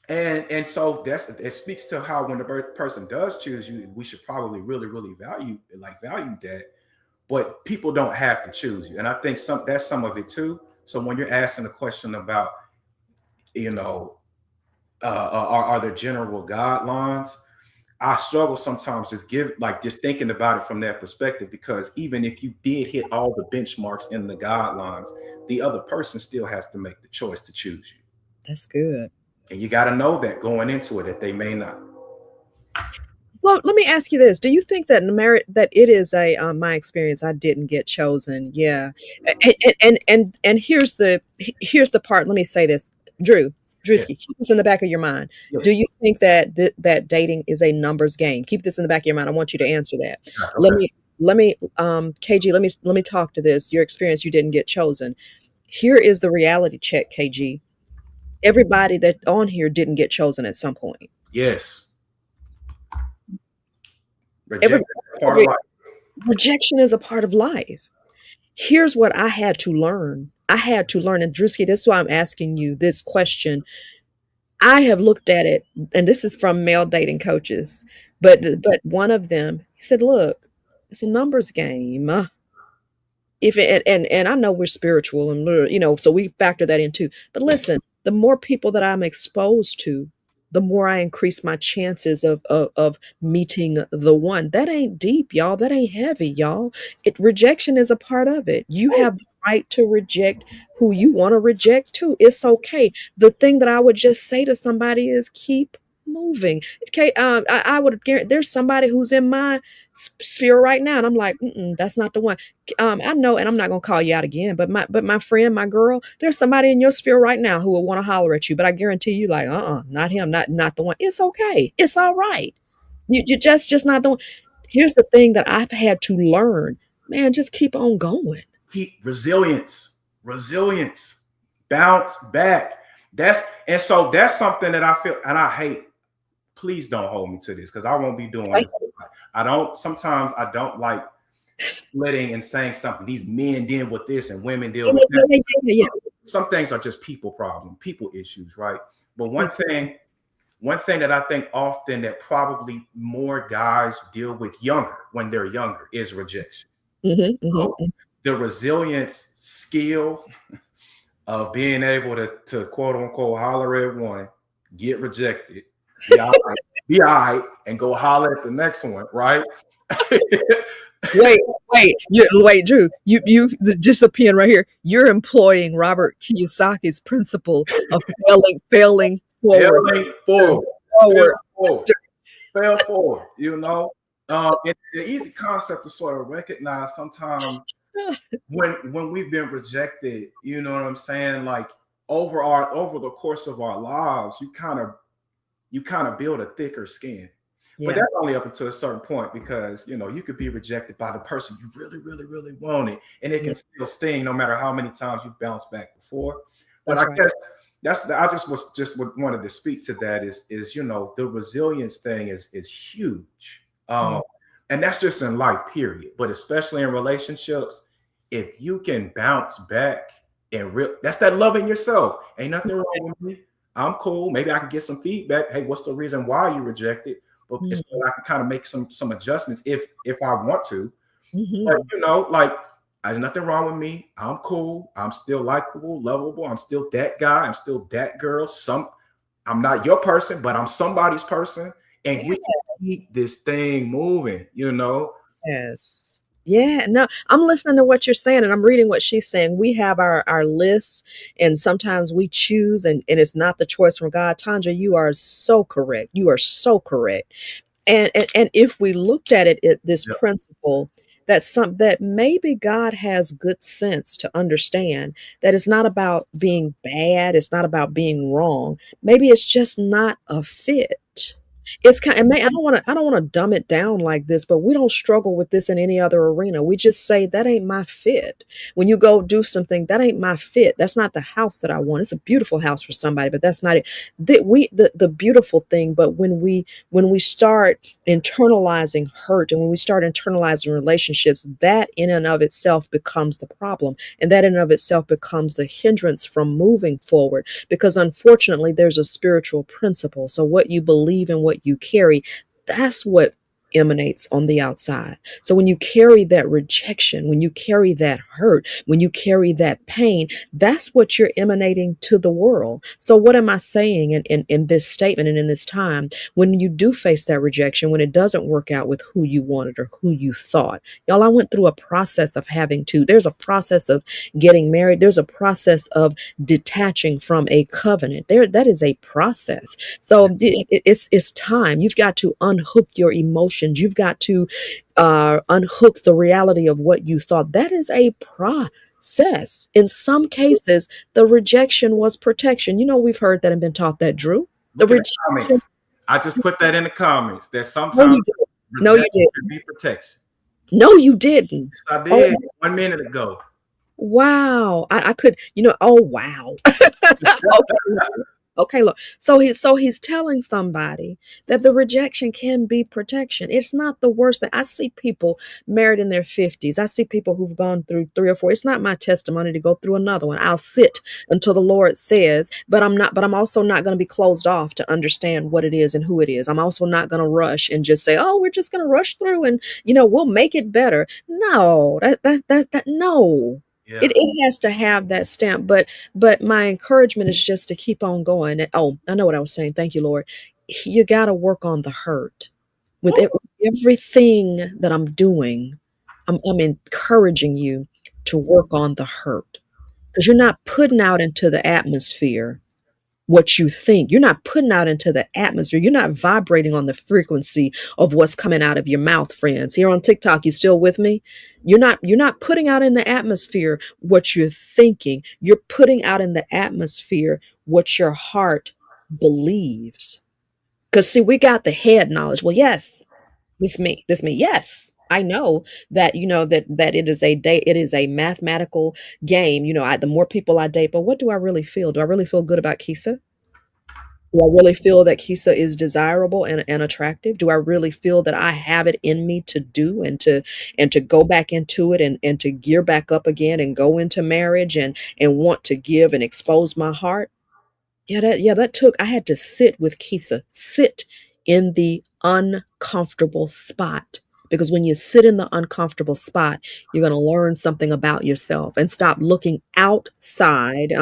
And so it speaks to how when the person does choose you, we should probably really, really value that. But people don't have to choose you. And I think that's some of it too. So when you're asking a question about, are there general guidelines? I struggle sometimes just thinking about it from that perspective, because even if you did hit all the benchmarks in the guidelines, the other person still has to make the choice to choose you. That's good. And you got to know that going into it, that they may not. Well, let me ask you this: do you think that that it is a my experience? I didn't get chosen. Yeah, and here's the part. Let me say this, Yeah. Drewski, keep this in the back of your mind. Yeah. Do you think that that dating is a numbers game? Keep this in the back of your mind. I want you to answer that. Let Okay. me KG. Let me talk to this. Your experience, you didn't get chosen. Here is the reality check, KG. Everybody that on here didn't get chosen at some point. Yes. Every, Rejection is part of every life. rejection is a part of life. Here's what I had to learn. I had to learn, and Drewski, this is why I'm asking you this question. I have looked at it, and this is from male dating coaches, but one of them, he said, "Look, it's a numbers game. If it, and I know we're spiritual, and so we factor that in too. But listen, the more people that I'm exposed to, the more I increase my chances of meeting the one. That ain't deep, y'all. That ain't heavy, y'all. Rejection is a part of it. You have the right to reject who you want to reject too. It's okay. The thing that I would just say to somebody is keep moving. Okay, I would guarantee there's somebody who's in my sphere right now, and I'm like, that's not the one. I know, and I'm not gonna call you out again, but my friend, my girl, there's somebody in your sphere right now who will want to holler at you, but I guarantee you, like, not him, not the one. It's okay. It's all right. You just not the one. Here's the thing that I've had to learn, man. Just keep on going. Resilience, bounce back. That's something that I feel, and I hate. Please don't hold me to this, because I won't be doing Like, this. Sometimes I don't like splitting and saying something. These men deal with this and women deal yeah, with that. yeah, yeah, yeah, Some things are just people issues, right? But yeah. one thing that I think often that probably more guys deal with when they're younger is rejection. So Mm-hmm. the resilience skill of being able to quote unquote holler at one, get rejected, be all right, and go holler at the next one, right? Wait, Drew. You just a pen right here. You're employing Robert Kiyosaki's principle of failing forward, Failing forward, fail forward. forward, fail forward. It's an easy concept to sort of recognize sometimes when we've been rejected. You know what I'm saying? Like over the course of our lives, you kind of build a thicker skin. But Yeah, that's only up until a certain point, because you could be rejected by the person you really, really, really wanted, and it yeah, can still sting no matter how many times you've bounced back before. But that's I right. guess I just wanted to speak to that is the resilience thing is huge, Mm, and that's just in life, period. But especially in relationships, if you can bounce back that's that loving yourself. Ain't nothing wrong with me. I'm cool. Maybe I can get some feedback. Hey, what's the reason why you rejected? But mm, so I can kind of make some adjustments if I want to. But mhm. like there's nothing wrong with me. I'm cool. I'm still likable, lovable. I'm still that guy. I'm still that girl. I'm not your person, but I'm somebody's person. And we can Yes, keep this thing moving. yes. Yeah, no, I'm listening to what you're saying and I'm reading what she's saying. We have our lists and sometimes we choose and it's not the choice from God. Tanja, you are so correct. You are so correct. And if we looked at this Yep. principle, that maybe God has good sense to understand that it's not about being bad, it's not about being wrong. Maybe it's just not a fit. It's kind and I don't want to dumb it down like this, but we don't struggle with this in any other arena. We just say that ain't my fit. When you go do something, that ain't my fit. That's not the house that I want. It's a beautiful house for somebody, but that's not it. The beautiful thing, but when we start internalizing hurt and when we start internalizing relationships, that in and of itself becomes the problem. And that in and of itself becomes the hindrance from moving forward because unfortunately there's a spiritual principle. So what you believe and what you carry, that's what emanates on the outside. So when you carry that rejection, when you carry that hurt, when you carry that pain, that's what you're emanating to the world. So what am I saying in this statement and in this time? When you do face that rejection, when it doesn't work out with who you wanted or who you thought, y'all, I went through a process of there's a process of getting married. There's a process of detaching from a covenant. That is a process. So it's time. You've got to unhook your emotions. You've got to unhook the reality of what you thought. That is a process. In some cases, the rejection was protection. We've heard that and been taught that, Drew. The Look at the rejection. comments. I just put that in the comments that No, sometimes you didn't. No, you rejection can didn't. be protection. No, you didn't. Yes, I Oh, did 1 minute ago. wow. I could, oh, wow. Okay, Lord. Okay, look. So he's telling somebody that the rejection can be protection. It's not the worst thing. I see people married in their 50s. I see people who've gone through three or four. It's not my testimony to go through another one. I'll sit until the Lord says, but I'm also not going to be closed off to understand what it is and who it is. I'm also not going to rush and just say, oh, we're just going to rush through and we'll make it better. No, no. Yeah. It has to have that stamp, but my encouragement is just to keep on going. Oh, I know what I was saying. Thank you, Lord. You got to work on the hurt. With everything that I'm doing, I'm encouraging you to work on the hurt because you're not putting out into the atmosphere what you think. You're not putting out into the atmosphere. You're not vibrating on the frequency of what's coming out of your mouth, friends. Here on TikTok, you still with me? You're not putting out in the atmosphere what you're thinking. You're putting out in the atmosphere what your heart believes. Because see, we got the head knowledge. Well, yes, this me. Yes. I know that that it is a mathematical game. The more people I date, but what do I really feel? Do I really feel good about Kisa? Do I really feel that Kisa is desirable and attractive? Do I really feel that I have it in me to do and to go back into it and to gear back up again and go into marriage and want to give and expose my heart? That took, I had to sit with Kisa, sit in the uncomfortable spot. Because when you sit in the uncomfortable spot, you're going to learn something about yourself and stop looking outside.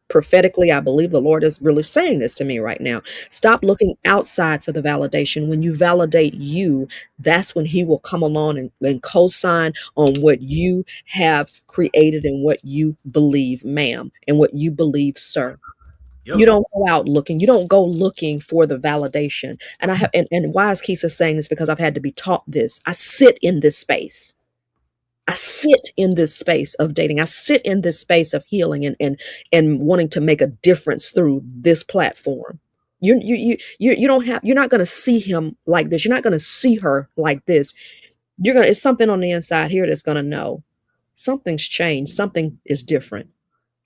Prophetically, I believe the Lord is really saying this to me right now. Stop looking outside for the validation. When you validate you, that's when He will come along and co sign on what you have created and what you believe, ma'am, and what you believe, sir. You Yep. don't go out looking. You don't go looking for the validation. And I have, and why is Keisha saying this? Because I've had to be taught this. I sit in this space. I sit in this space of dating. I sit in this space of healing and wanting to make a difference through this platform. You don't have. You're not going to see him like this. You're not going to see her like this. It's something on the inside here that's going to know something's changed. Something is different,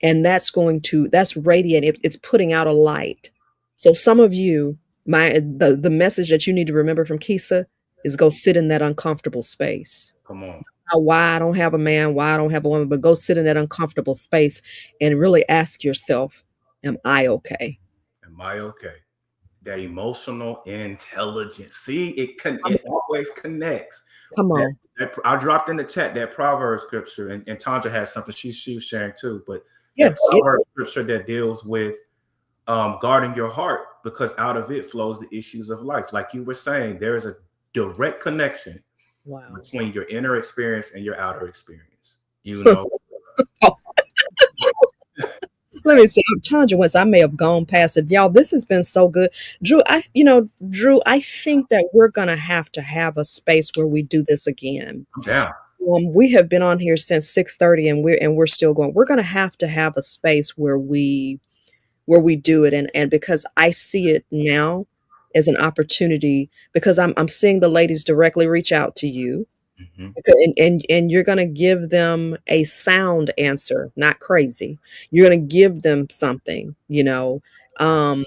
and that's radiating. It's putting out a light. So some of you, the message that you need to remember from Kisa is go sit in that uncomfortable space. Come on. Why I don't have a man, why I don't have a woman, but go sit in that uncomfortable space and really ask yourself, am I okay? Am I okay? That emotional intelligence. See, Come it always connects. come That, on. I dropped in the chat that proverb scripture, and Tanja has something she was sharing too. But that Yes. proverb scripture that deals with guarding your heart, because out of it flows the issues of life. Like you were saying, there is a direct connection Wow. between your inner experience and your outer experience. You know, Let me see. I'm telling you, once I may have gone past it, y'all. This has been so good, Drew. Drew. I think that we're gonna have to have a space where we do this again. I'm down. We have been on here since 6:30, and we're still going. We're gonna have a space where we do it, and because I see it now as an opportunity, because I'm seeing the ladies directly reach out to you. Hmm. And you're going to give them a sound answer, not crazy. You're going to give them something, um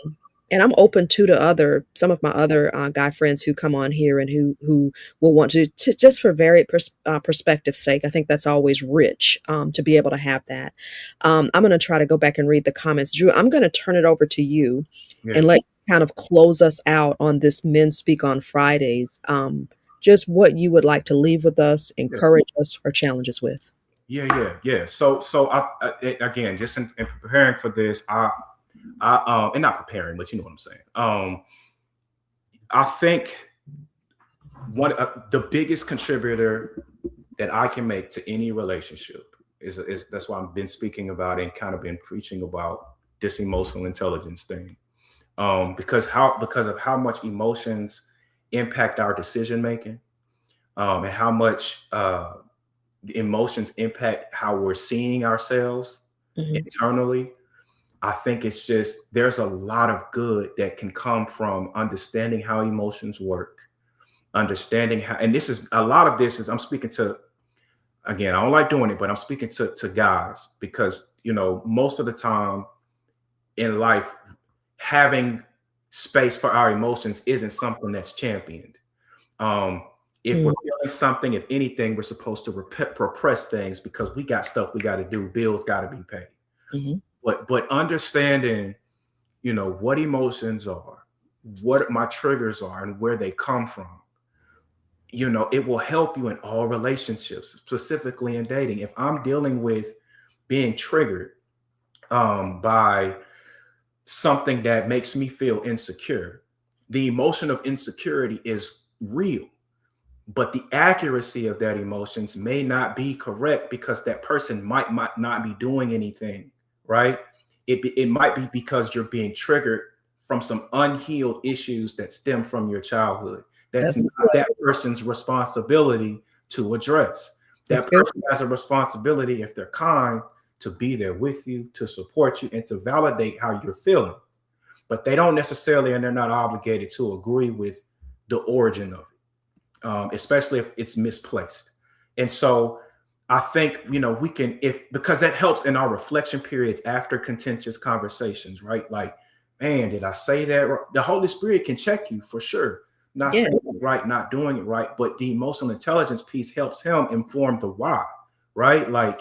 and I'm open to other some of my other guy friends who come on here and who will want to just for varied perspective sake. I think that's always rich, to be able to have that. I'm going to try to go back and read the comments. Drew, I'm going to turn it over to you Yeah. and let you kind of close us out on this Men Speak on Fridays. Just what you would like to leave with us, Yeah. encourage us, or challenge us with. Yeah. So again, just in preparing for this, and not preparing, but you know what I'm saying. I think the biggest contributor that I can make to any relationship is that's why I've been speaking about and kind of been preaching about this emotional intelligence thing. Because of how much emotions impact our decision making, and how much the emotions impact how we're seeing ourselves Mhm. internally. I think it's just there's a lot of good that can come from understanding how emotions work, understanding how, and this is a lot of this is I'm speaking to, again, I don't like doing it, but I'm speaking to guys because most of the time in life, having space for our emotions isn't something that's championed. Um, if we're Mm, feeling something, if anything, we're supposed to repress things because we got stuff we got to do, bills got to be paid. mhm. But understanding, what emotions are, what my triggers are, and where they come from, it will help you in all relationships, specifically in dating. If I'm dealing with being triggered by something that makes me feel insecure, the emotion of insecurity is real, but the accuracy of that emotions may not be correct because that person might not be doing anything right. It might be because you're being triggered from some unhealed issues that stem from your childhood. That's That's not that person's responsibility to address. that's That good. person has a responsibility, if they're kind, to be there with you, to support you, and to validate how you're feeling, but they don't necessarily, and they're not obligated to agree with the origin of it, especially if it's misplaced. And so I think, we can, if, because that helps in our reflection periods after contentious conversations, right? Like, man, did I say that? The Holy Spirit can check you for sure. Not Yeah. saying it right, not doing it right, but the emotional intelligence piece helps him inform the why, right? Like,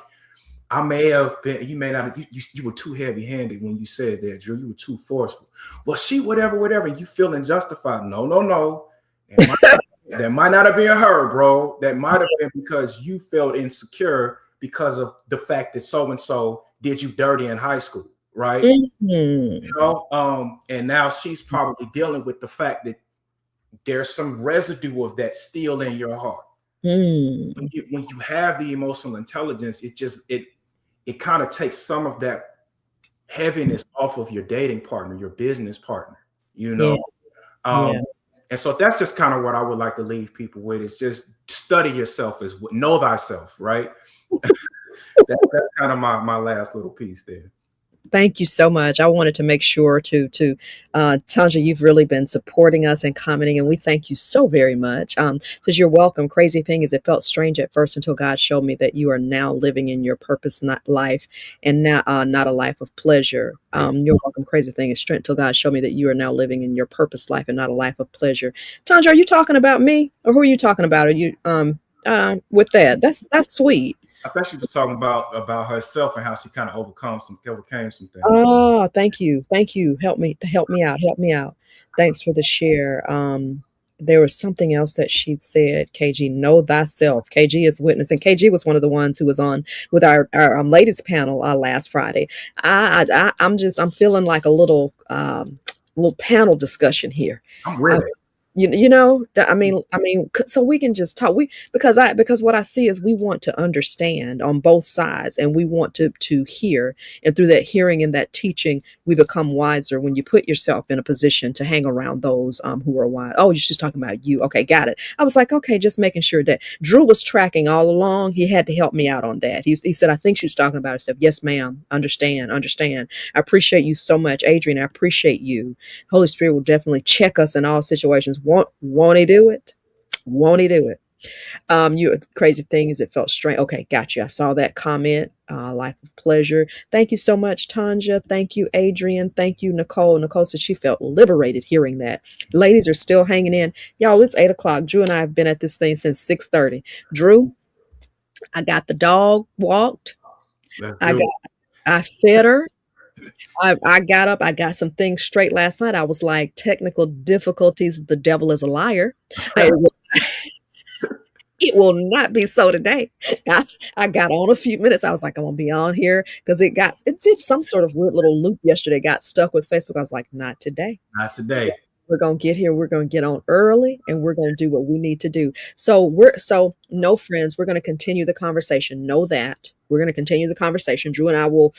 I may have been, you may not, you were too heavy handed when you said that, Drew. You were too forceful. Well, she, whatever, and you feeling justified. No. It might, that might not have been her, bro. That might have been because you felt insecure because of the fact that so and so did you dirty in high school, right? Mhm. And now she's probably dealing with the fact that there's some residue of that still in your heart. When Mm. you have the emotional intelligence, it kind of takes some of that heaviness off of your dating partner, your business partner, you Yeah. know. Um, Yeah. and so that's just kind of what I would like to leave people with, is just study yourself, as know thyself, right? That's kind of my last little piece there. Thank you so much. I wanted to make sure to Tanja, you've really been supporting us and commenting, and we thank you so very much. Says you're welcome. Crazy thing is, it felt strange at first until God showed me that you are now living in your purpose, not life, and not a life of pleasure. Praise. You're welcome. Crazy thing is strength until God showed me that you are now living in your purpose life and not a life of pleasure. Tanja, are you talking about me, or who are you talking about? Are you with that? That's sweet. I thought she was talking about herself and how she kind of overcame some things. Oh, thank you. Thank you. Help me out. Help me out. Thanks for the share. There was something else that she'd said, KG, know thyself. KG is witness. And KG was one of the ones who was on with our ladies panel last Friday. I'm feeling like a little panel discussion here. I'm Uh, with it. You know, so we can just talk. Because what I see is we want to understand on both sides, and we want to hear, and through that hearing and that teaching, we become wiser. When you put yourself in a position to hang around those who are wise. Oh, she's talking about you. Okay, got it. I was like, okay, just making sure that Drew was tracking all along. He had to help me out on that. He said, I think she's talking about herself. Yes, ma'am. Understand. I appreciate you so much, Adrian. I appreciate you. Holy Spirit will definitely check us in all situations. Won't he do it? Won't he do it? You crazy thing is it felt strange. Okay, got you. I saw that comment. Life of pleasure. Thank you so much, Tanja. Thank you, Adrian. Thank you, Nicole. Nicole said she felt liberated hearing that. Ladies are still hanging in. Y'all, it's 8 o'clock. Drew and I have been at this thing since 6:30. Drew, I got the dog walked. Let's I do got it. I fed her. I got up. I got some things straight last night. I was like, technical difficulties. The devil is a liar. I, it will not be so today. I, I got on a few minutes. I was like, I'm gonna be on here because it did some sort of weird little loop yesterday. Got stuck with Facebook. I was like, not today. Not today. We're gonna get here. We're gonna get on early, and we're gonna do what we need to do. So no, friends. We're gonna continue the conversation. Know that we're gonna continue the conversation. Drew and I will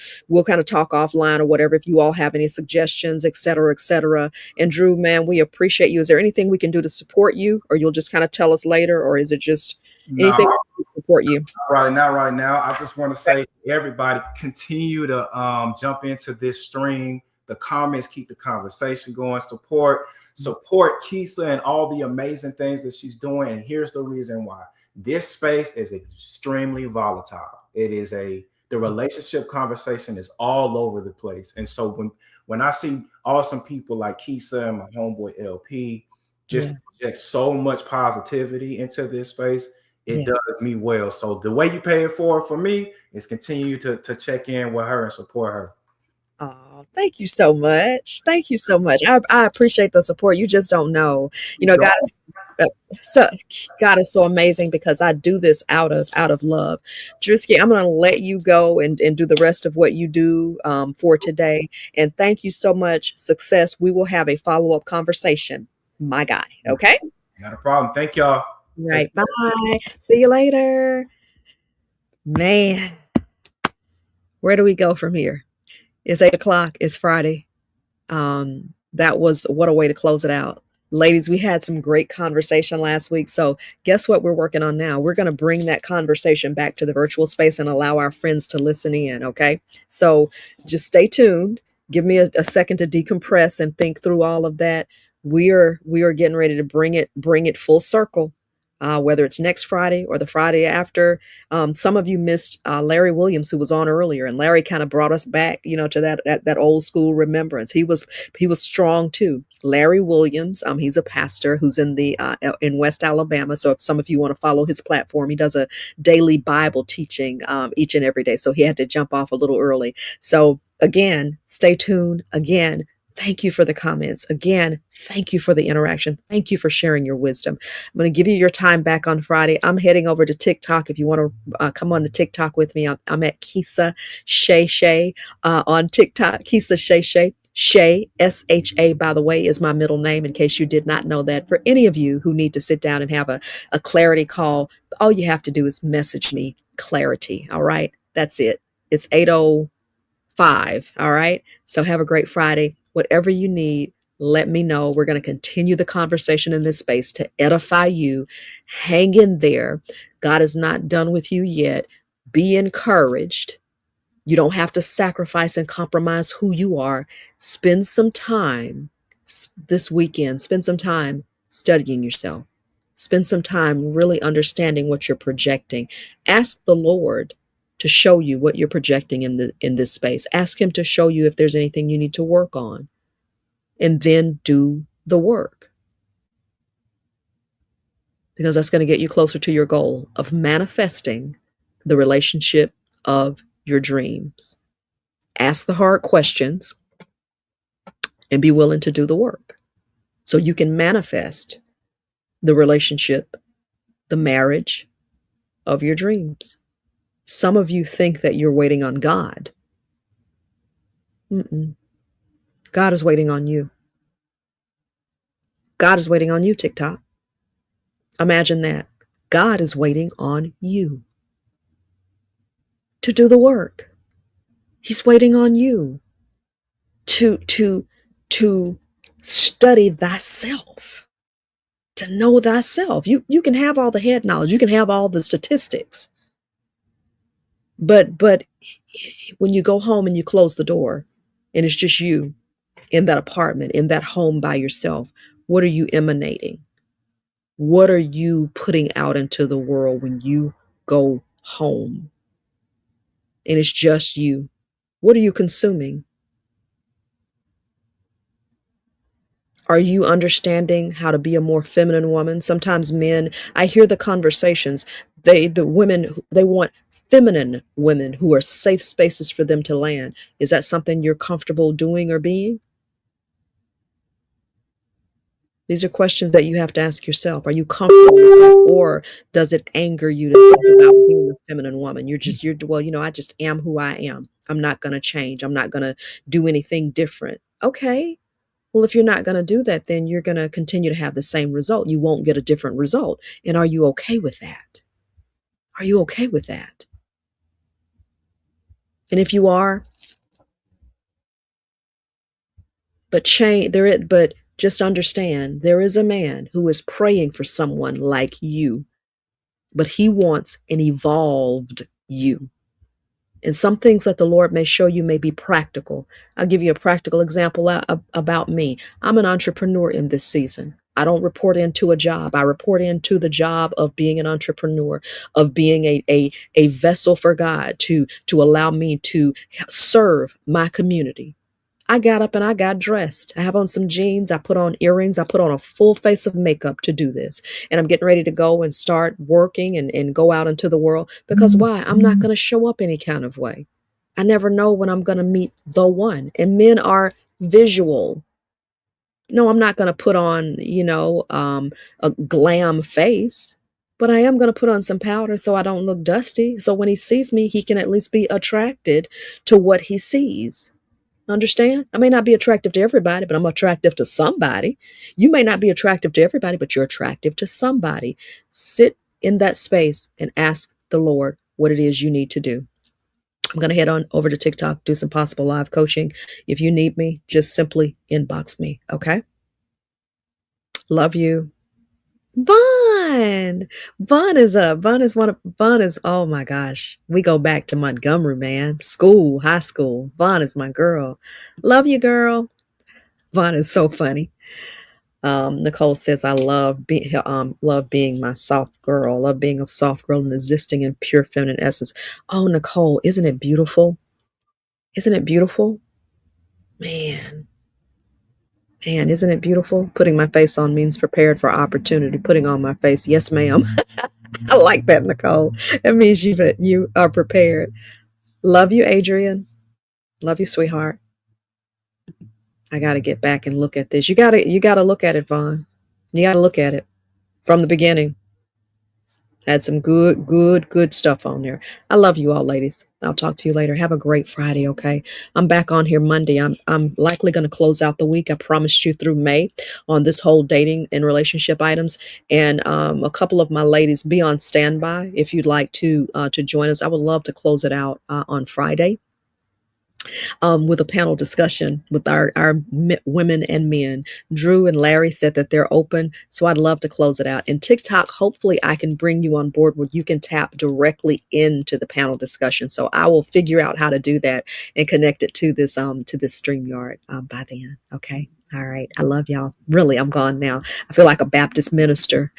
kind of talk offline or whatever. If you all have any suggestions, et cetera, et cetera. And Drew, man, we appreciate you. Is there anything we can do to support you, or you'll just kind of tell us later, or is it just anything No, to support you? right now, I just want to say, everybody, continue to jump into this stream. The comments keep the conversation going. Support Kisa and all the amazing things that she's doing. And here's the reason why: this space is extremely volatile. The relationship conversation is all over the place. And so when I see awesome people like Kisa and my homeboy LP just Yeah. inject so much positivity into this space, it Yeah. does me well. So the way you pay it forward for me is continue to check in with her and support her. Oh, thank you so much. Thank you so much. I appreciate the support. You just don't know. You know, God is uh, so God is so amazing because I do this out of love. Drewski, I'm gonna let you go and do the rest of what you do for today. And thank you so much. Success. We will have a follow-up conversation, my guy. Okay? Not a problem. Thank y'all. All Take right. Bye. See you later. Man, where do we go from here? It's 8 o'clock. It's Friday. That was what a way to close it out. Ladies, we had some great conversation last week. So, guess what we're working on now? We're going to bring that conversation back to the virtual space and allow our friends to listen in. Okay. So, just stay tuned. Give me a second to decompress and think through all of that. We are getting ready to bring it full circle. Whether it's next Friday or the Friday after. Some of you missed Larry Williams, who was on earlier, and Larry kind of brought us back, to that old school remembrance. He was strong too. Larry Williams, he's a pastor who's in West Alabama. So if some of you want to follow his platform, he does a daily Bible teaching each and every day. So he had to jump off a little early. So again, stay tuned. Again, thank you for the comments. Again, thank you for the interaction. Thank you for sharing your wisdom. I'm going to give you your time back on Friday. I'm heading over to TikTok. If you want to come on to TikTok with me, I'm at Kisa Shay Shay on TikTok. Kisa Shay Shay. Shay, SHA, by the way, is my middle name, in case you did not know that. For any of you who need to sit down and have a clarity call, all you have to do is message me clarity. All right. That's it. It's 8:05. All right. So have a great Friday. Whatever you need, let me know. We're going to continue the conversation in this space to edify you. Hang in there. God is not done with you yet. Be encouraged. You don't have to sacrifice and compromise who you are. Spend some time this weekend. Spend some time studying yourself. Spend some time really understanding what you're projecting. Ask the Lord to show you what you're projecting in this space. Ask him to show you if there's anything you need to work on, and then do the work, because that's going to get you closer to your goal of manifesting the relationship of your dreams. Ask the hard questions and be willing to do the work so you can manifest the relationship, the marriage of your dreams. Some of you think that you're waiting on God. God is waiting on you. God is waiting on you, TikTok. Imagine that. God is waiting on you to do the work. He's waiting on you to study thyself, to know thyself. You can have all the head knowledge, you can have all the statistics, but when you go home and you close the door and it's just you in that apartment, in that home by yourself, what are you emanating? What are you putting out into the world when you go home and it's just you? What are you consuming? Are you understanding how to be a more feminine woman? Sometimes men, I hear the conversations, the women, they want feminine women who are safe spaces for them to land. Is that something you're comfortable doing or being? These are questions that you have to ask yourself. Are you comfortable with that? Or does it anger you to think about being a feminine woman? Well, I just am who I am. I'm not going to change. I'm not going to do anything different. Okay. Well, if you're not going to do that, then you're going to continue to have the same result. You won't get a different result. And are you okay with that? Are you okay with that? And if you are, but just understand there is a man who is praying for someone like you, but he wants an evolved you. And some things that the Lord may show you may be practical. I'll give you a practical example about me. I'm an entrepreneur in this season. I don't report into a job. I report into the job of being an entrepreneur, of being a vessel for God to allow me to serve my community. I got up and I got dressed. I have on some jeans. I put on earrings. I put on a full face of makeup to do this. And I'm getting ready to go and start working and go out into the world. Because why? I'm not going to show up any kind of way. I never know when I'm going to meet the one. And men are visual. No, I'm not going to put on, a glam face. But I am going to put on some powder so I don't look dusty. So when he sees me, he can at least be attracted to what he sees. Understand? I may not be attractive to everybody, but I'm attractive to somebody. You may not be attractive to everybody, but you're attractive to somebody. Sit in that space and ask the Lord what it is you need to do. I'm going to head on over to TikTok, do some possible live coaching. If you need me, just simply inbox me. Okay? Love you. Vaughn. Vaughn is up. Vaughn is, oh my gosh. We go back to Montgomery, man. School, high school. Vaughn is my girl. Love you, girl. Vaughn is so funny. Nicole says, I love being my soft girl. Love being a soft girl and existing in pure feminine essence. Oh, Nicole, isn't it beautiful? Isn't it beautiful? Man, isn't it beautiful? Putting my face on means prepared for opportunity. Putting on my face, yes, ma'am. I like that, Nicole. That means you are prepared. Love you, Adrian. Love you, sweetheart. I got to get back and look at this. You got to look at it, Vaughn. You got to look at it from the beginning. Had some good stuff on there. I love you all, ladies. I'll talk to you later. Have a great Friday, okay? I'm back on here Monday. I'm likely going to close out the week. I promised you through May on this whole dating and relationship items. And a couple of my ladies, be on standby if you'd like to join us. I would love to close it out on Friday. With a panel discussion with our women and men. Drew and Larry said that they're open, so I'd love to close it out. And TikTok, hopefully I can bring you on board where you can tap directly into the panel discussion. So I will figure out how to do that and connect it to this StreamYard by then. Okay. All right. I love y'all. Really, I'm gone now. I feel like a Baptist minister.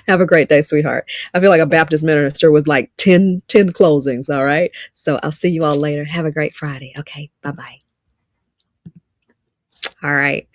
Have a great day, sweetheart. I feel like a Baptist minister with like 10 closings. All right. So I'll see you all later. Have a great Friday. Okay. Bye-bye. All right.